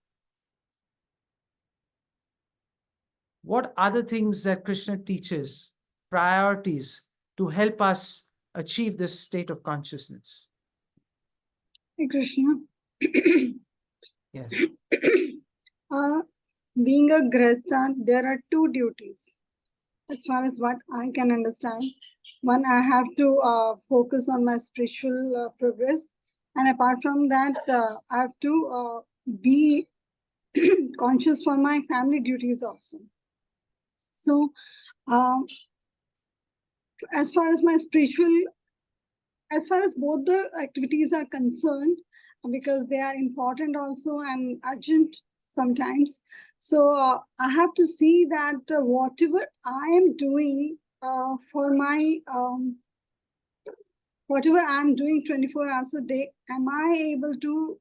What other things that Krishna teaches, priorities to help us achieve this state of consciousness? Hey Krishna. Yes. Being a Grihastha, there are two duties as far as what I can understand. One, I have to focus on my spiritual progress, and apart from that, I have to be conscious for my family duties also. So, um, as far as my spiritual, as far as both the activities are concerned, because they are important also and urgent sometimes. So I have to see that whatever I am doing for my whatever I'm doing 24 hours a day, am I able to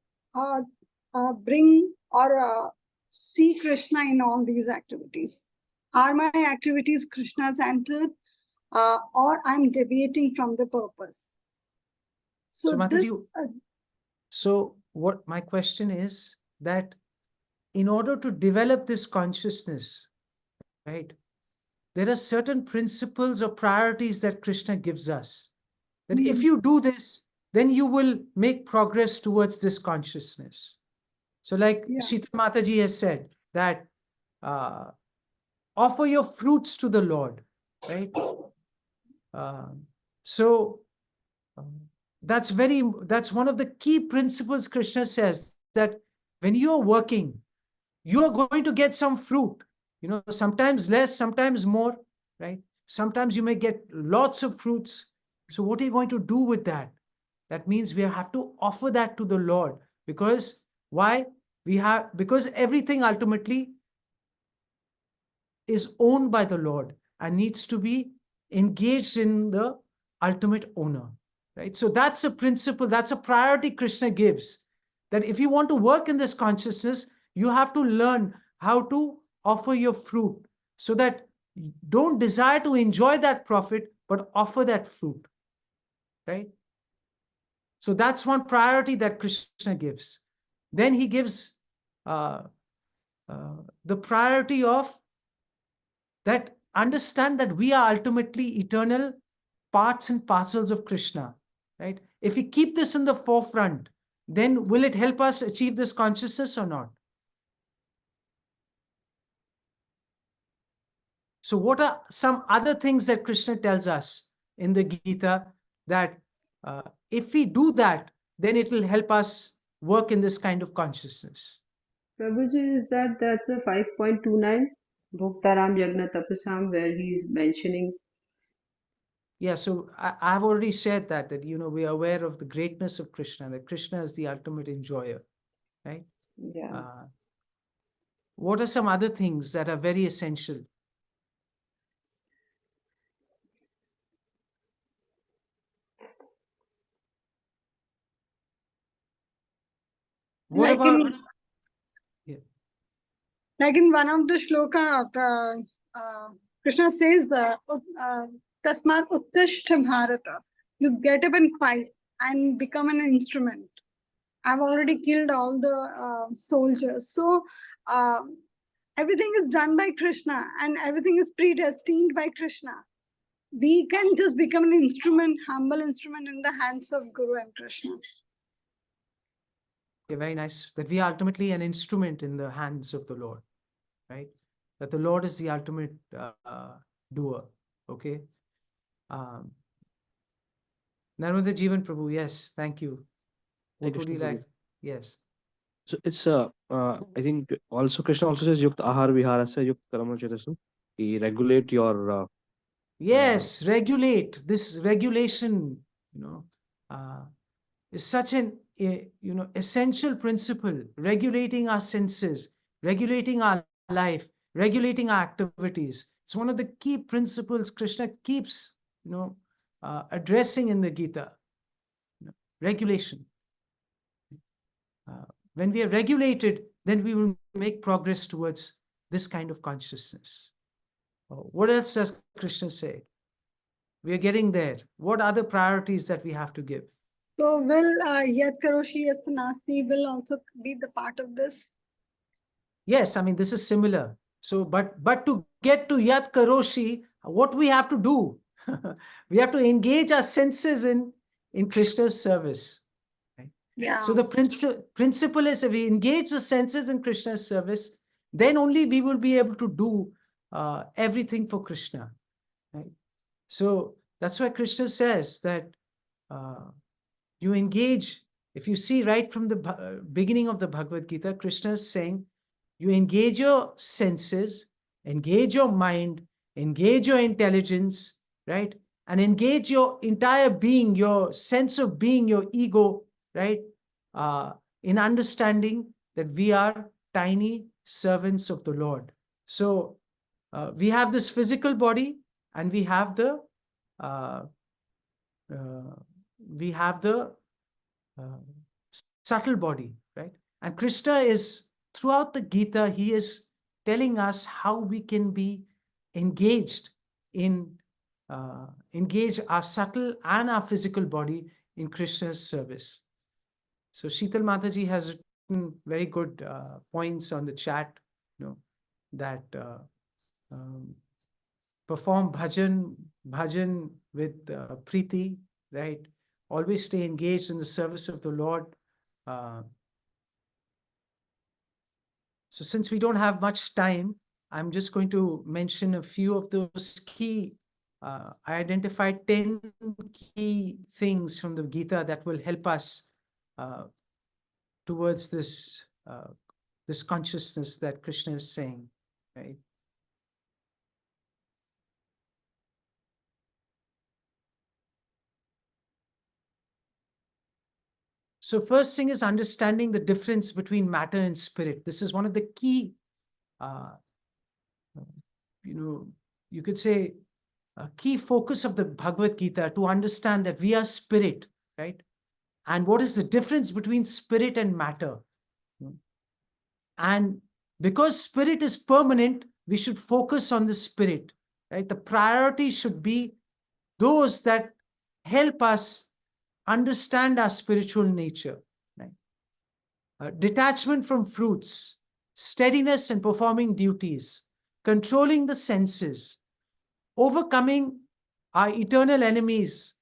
bring or see Krishna in all these activities? Are my activities Krishna centered, or I'm deviating from the purpose? So Mataji, this. so what my question is that in order to develop this consciousness, right, there are certain principles or priorities that Krishna gives us. That if you do this, then you will make progress towards this consciousness. So, like Shita Mataji has said, that uh, offer your fruits to the Lord, right? So that's one of the key principles. Krishna says that when you are working, you are going to get some fruit, sometimes less, sometimes more, right? Sometimes you may get lots of fruits. So what are you going to do with that? That means we have to offer that to the Lord. Because why? Because everything ultimately is owned by the Lord and needs to be engaged in the ultimate owner, right? So that's a principle, that's a priority Krishna gives, that if you want to work in this consciousness, you have to learn how to offer your fruit, so that don't desire to enjoy that profit, but offer that fruit, right? So that's one priority that Krishna gives. Then he gives uh, the priority of that understand that we are ultimately eternal parts and parcels of Krishna, right? If we keep this in the forefront, then will it help us achieve this consciousness or not? So, what are some other things that Krishna tells us in the Gita that if we do that, then it will help us work in this kind of consciousness? Prabhuji, is that's a 5.29 Bhoktaram Yagna Tapasam, where he is mentioning. Yeah, so I've already said that we are aware of the greatness of Krishna, that Krishna is the ultimate enjoyer, right? Yeah. What are some other things that are very essential? What Like about? in like in one of the shloka, Krishna says Tasmat Uttishta Bharata. You get up and fight and become an instrument. I've already killed all the soldiers. So everything is done by Krishna and everything is predestined by Krishna. We can just become an instrument, humble instrument in the hands of Guru and Krishna. Okay, very nice. That we are ultimately an instrument in the hands of the Lord, right? that the Lord is the ultimate doer. Okay. Um, Narmada Jeevan Prabhu, yes, thank you. Hare What would Krishna, you Prabhu. like? Yes. So it's I think also Krishna also says yukt ahar viharasya yukt karma chetasu. He regulate your Yes, regulate. This regulation, you know, uh, is such an essential principle. Regulating our senses, regulating our life, regulating our activities. It's one of the key principles Krishna keeps, addressing in the Gita. Regulation. Uh, when we are regulated, then we will make progress towards this kind of consciousness. What else does Krishna say? We are getting there. What are the priorities that we have to give? So will Yat Karoshi Yasanasi will also be the part of this? Yes, I mean, this is similar. So, but to get to Yat Karoshi, what we have to do? We have to engage our senses in Krishna's service. Right? Yeah. So the principle is, if we engage the senses in Krishna's service, then only we will be able to do everything for Krishna. Right? So that's why Krishna says that you engage. If you see right from the beginning of the Bhagavad Gita, Krishna is saying, you engage your senses, engage your mind, engage your intelligence, right? And engage your entire being, your sense of being, your ego, right? In understanding that we are tiny servants of the Lord. So we have this physical body, and uh, uh, we have the uh, subtle body, right? And Krishna is, throughout the Gita, he is telling us how we can be engaged engage our subtle and our physical body in Krishna's service. So Sheetal Mataji has written very good points on the chat, that perform bhajan with Preeti, right? Always stay engaged in the service of the Lord. Uh, so since we don't have much time, I'm just going to mention a few of those key, I identified 10 key things from the Gita that will help us uh, towards this consciousness that Krishna is saying, right? So first thing is understanding the difference between matter and spirit. This is one of the key, uh, you could say, a key focus of the Bhagavad Gita, to understand that we are spirit, right? And what is the difference between spirit and matter? And because spirit is permanent, we should focus on the spirit, right? The priority should be those that help us understand our spiritual nature, right? Detachment from fruits, steadiness in performing duties, controlling the senses, overcoming our internal enemies,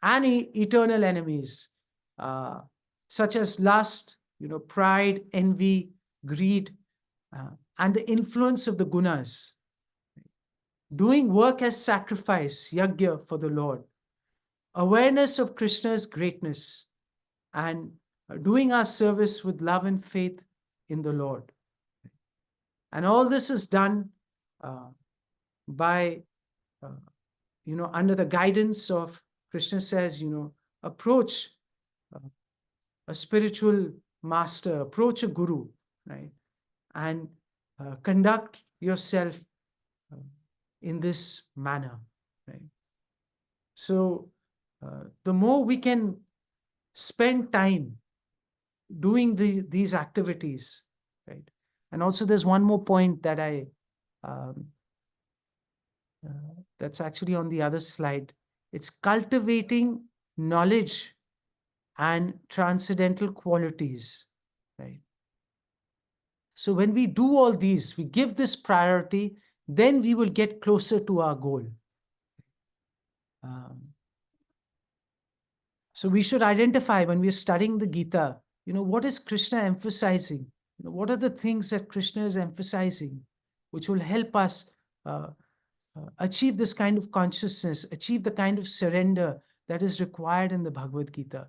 and eternal enemies, uh, such as lust, pride, envy, greed, and the influence of the gunas. Doing work as sacrifice, yajna, for the Lord. Awareness of Krishna's greatness, and doing our service with love and faith in the Lord. And all this is done by, under the guidance of, Krishna says, approach a spiritual master, approach a guru, right? And conduct yourself in this manner, right? So the more we can spend time doing these activities, right? And also there's one more point that um, that's actually on the other slide. It's cultivating knowledge and transcendental qualities, right? So when we do all these, we give this priority, then we will get closer to our goal. So we should identify, when we're studying the Gita, what is Krishna emphasizing? What are the things that Krishna is emphasizing, which will help us uh, achieve this kind of consciousness, achieve the kind of surrender that is required in the Bhagavad Gita.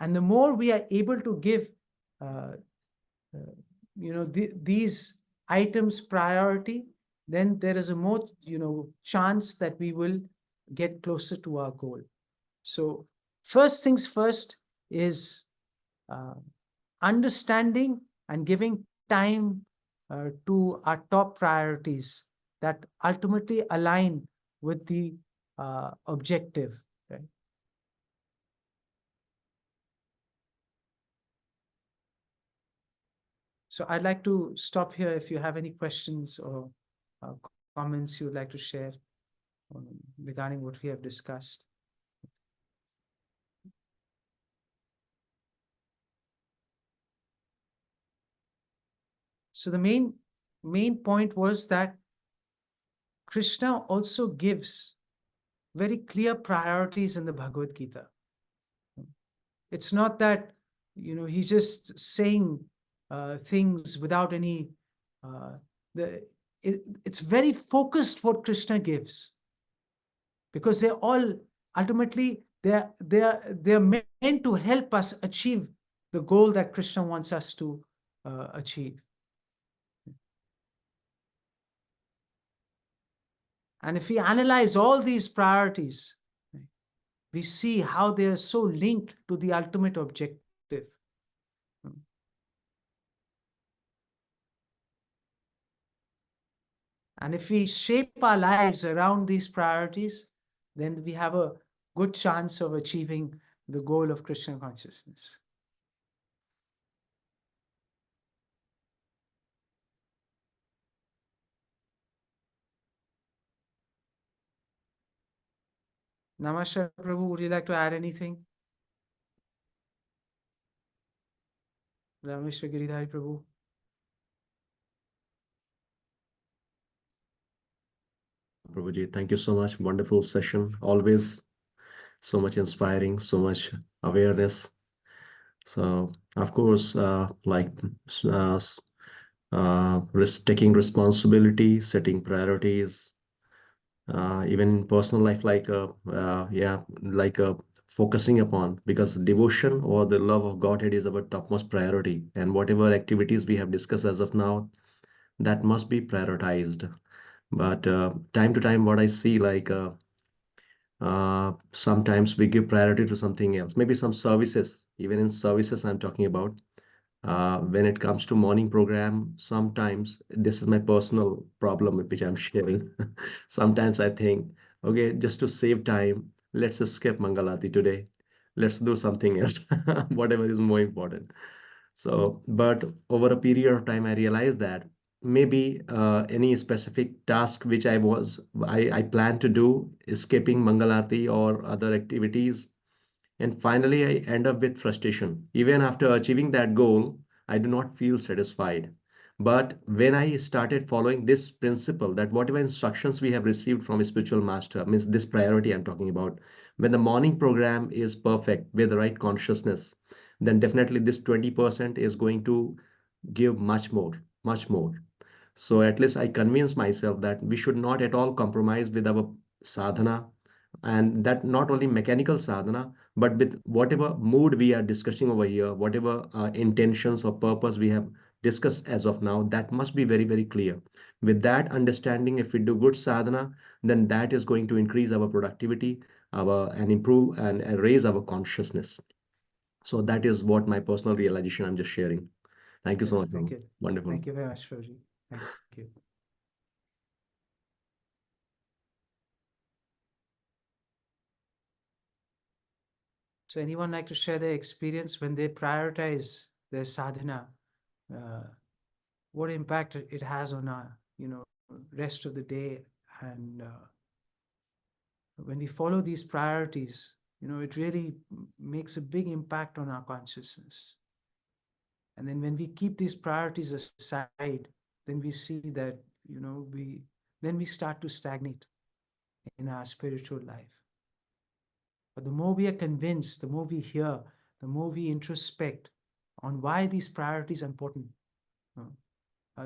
And the more we are able to give, these items priority, then there is a more, chance that we will get closer to our goal. So first things first is uh, understanding and giving time to our top priorities that ultimately align with the objective. Right? So I'd like to stop here if you have any questions or comments you would like to share regarding what we have discussed. So the main point was that Krishna also gives very clear priorities in the Bhagavad Gita. It's not that, he's just saying things without any, it's very focused what Krishna gives, because they're all ultimately, they're meant to help us achieve the goal that Krishna wants us to achieve. And if we analyze all these priorities, we see how they are so linked to the ultimate objective. And if we shape our lives around these priorities, then we have a good chance of achieving the goal of Krishna consciousness. Namaskar, Prabhu. Would you like to add anything? Namaskar, Giridhari Prabhu. Prabhuji, thank you so much. Wonderful session. Always so much inspiring, so much awareness. So, of course, uh, taking responsibility, setting priorities, even in personal life, focusing upon, because devotion or the love of Godhead is our topmost priority. And whatever activities we have discussed as of now, that must be prioritized. But time to time, what I see, sometimes we give priority to something else, maybe some services. Even in services I'm talking about, when it comes to morning program, sometimes this is my personal problem which I'm sharing. Sometimes I think, okay, just to save time, let's just skip Mangalati today, let's do something else, whatever is more important. So, but over a period of time, I realized that maybe any specific task which I plan to do, escaping Mangalarti or other activities, and finally I end up with frustration. Even after achieving that goal, I do not feel satisfied. But when I started following this principle, that whatever instructions we have received from a spiritual master, means this priority I'm talking about, when the morning program is perfect with the right consciousness, then definitely this 20% is going to give much more, much more. So at least I convince myself that we should not at all compromise with our sadhana, and that not only mechanical sadhana, but with whatever mood we are discussing over here, whatever intentions or purpose we have discussed as of now, that must be very, very clear. With that understanding, if we do good sadhana, then that is going to increase our productivity, and improve and raise our consciousness. So that is what my personal realization I'm just sharing. Thank you so Yes, much, thank Prabhu. you. Wonderful. Thank you very much, Prabhuji. Thank you. So anyone like to share their experience when they prioritize their sadhana? Uh, what impact it has on our, rest of the day? And when we follow these priorities, it really makes a big impact on our consciousness. And then when we keep these priorities aside, then we see that, then we start to stagnate in our spiritual life. But the more we are convinced, the more we hear, the more we introspect on why these priorities are important.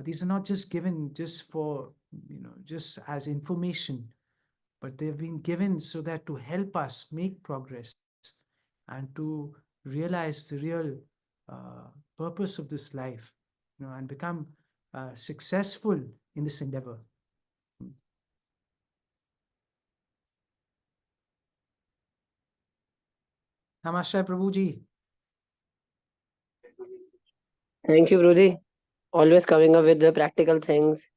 These are not just given just for, just as information, but they've been given so that to help us make progress and to realize the real purpose of this life, and become successful in this endeavor. Namaste, Prabhuji. Thank you, Prabhuji. Always coming up with the practical things,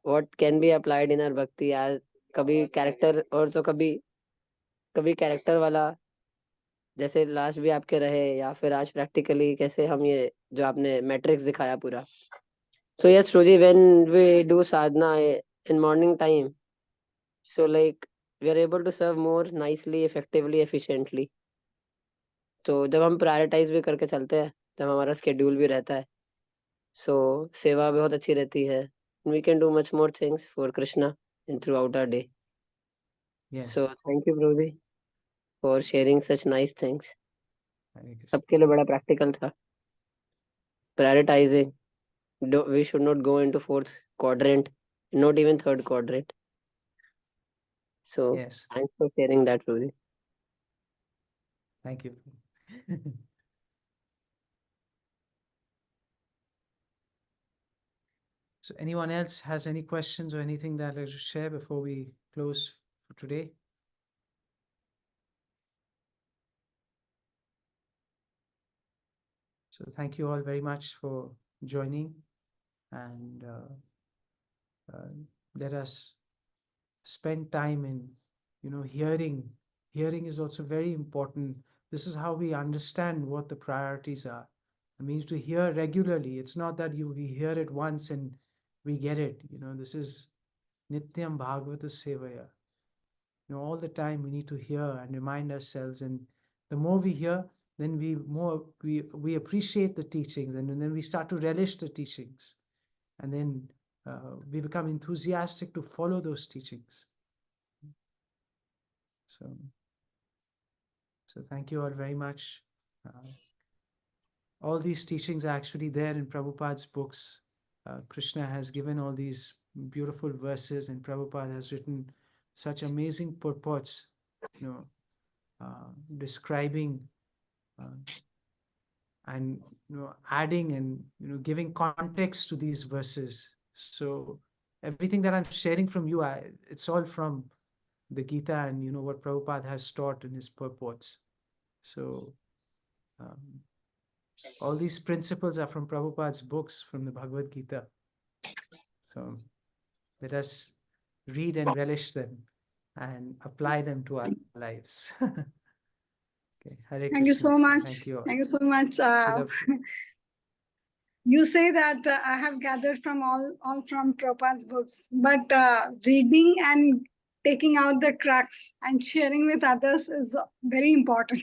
what can be applied in our bhakti as कभी character और तो कभी character वाला जैसे last भी आपके रहे या फिर आज प्रैक्टिकली कैसे हम ये जो आपने मैट्रिक्स दिखाया पूरा. So yes, Ruji, when we do sadhana in morning time, so like we are able to serve more nicely, effectively, efficiently. तो जब हम प्रायोरिटाइज भी करके चलते हैं, जब हमारा स्केड्यूल भी रहता है, so सेवा बहुत अच्छी रहती है. We can do much more things for Krishna in throughout our day. Yes. So thank you, Prabhuji, for sharing such nice things. Hare Krishna. सबके लिए बड़ा practical था. Prioritizing. We should not go into fourth quadrant, not even third quadrant. So Yes. thanks for sharing that, Prabhuji. Thank you. So anyone else has any questions or anything that I'd like to share before we close for today? So thank you all very much for joining, and let us spend time in, hearing. Hearing is also very important. This is how we understand what the priorities are. I mean, to hear regularly. It's not that we hear it once and we get it. This is Nityam Bhagavata Sevya. All the time we need to hear and remind ourselves. And the more we hear, then we appreciate the teachings, and then we start to relish the teachings. And then we become enthusiastic to follow those teachings. So thank you all very much. All these teachings are actually there in Prabhupada's books. Krishna has given all these beautiful verses, and Prabhupada has written such amazing purports, describing and adding and giving context to these verses. So everything that I'm sharing from you, it's all from the Gita and what Prabhupada has taught in his purports. So all these principles are from Prabhupada's books, from the Bhagavad Gita. So let us read and relish them and apply them to our lives. Okay. Hare Thank you Krishna. so much. Thank you all. Thank you so much. You say that I have gathered from all from Prabhupada's books, but reading and taking out the crux and sharing with others is very important.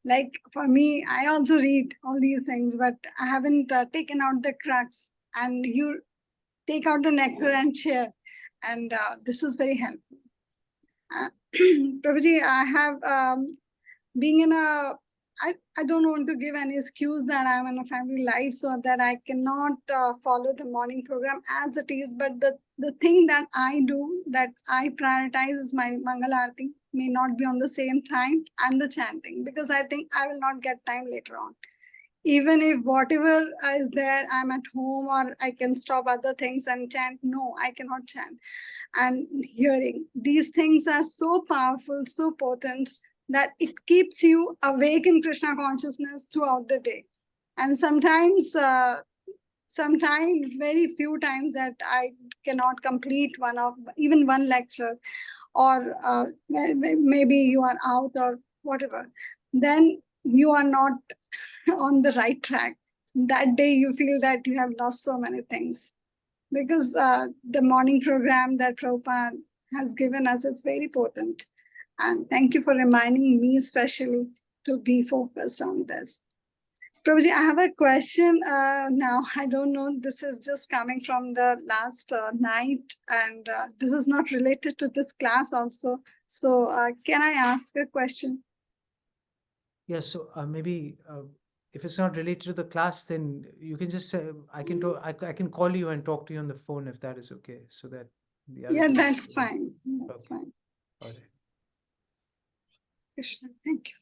Like for me, I also read all these things, but I haven't taken out the crux, and you take out the nectar and share, and this is very helpful. Prabhuji, I have being in a I don't want to give any excuse that I'm in a family life so that I cannot follow the morning program as it is. But the thing that I do, that I prioritize, is my Mangal Aarti. May not be on the same time, and the chanting, because I think I will not get time later on. Even if whatever is there, I'm at home, or I can stop other things and chant. No, I cannot chant. And hearing, these things are so powerful, so potent, that it keeps you awake in Krishna consciousness throughout the day. And sometimes very few times that I cannot complete even one lecture, or maybe you are out or whatever, then you are not on the right track. That day you feel that you have lost so many things, because the morning program that Prabhupada has given us is very potent. And thank you for reminding me especially to be focused on this. Prabhuji, I have a question now. I don't know, this is just coming from the last night, and this is not related to this class also. So can I ask a question? Yeah, so maybe if it's not related to the class, then you can just say, I can call you and talk to you on the phone if that is okay. So that the other Yeah, thing- that's fine. That's Okay. fine. All right. Krishna, thank you.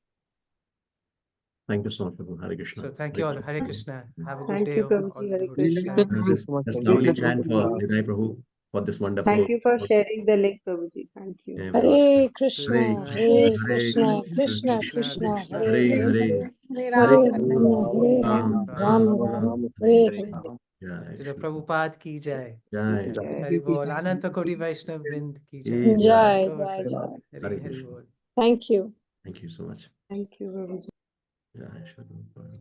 Thank you so much, Prabhu. Hare Krishna. So thank you all. Hare Krishna. Have a good Thank day. you, All Prabhuji. the Hare devotees. Krishna. Hare There's Krishna. this lovely chant for Nitai Prabhu for this wonderful. Thank you for sharing the link, Prabhuji. Thank you. Yeah, Hare Krishna, Krishna, Hare Krishna, Krishna, Krishna, Krishna Krishna, Krishna, Hare Hare Hare, Hare, Hare Hare Ram, Rama, Hare Rama, Ram, Rama Rama, Hare Hare. Jai Srila Shri Prabhupada ki jai. Jai. Hari Bol. Ananta Koti Vaishnav Vrind ki jai. Jai. Jai, Gaur Jai, Premanand. Jai. Hari Hare Hari Krishna. Bol. Thank you. Thank you so much. Thank you, Prabhuji. Jai Shri Prabhupada.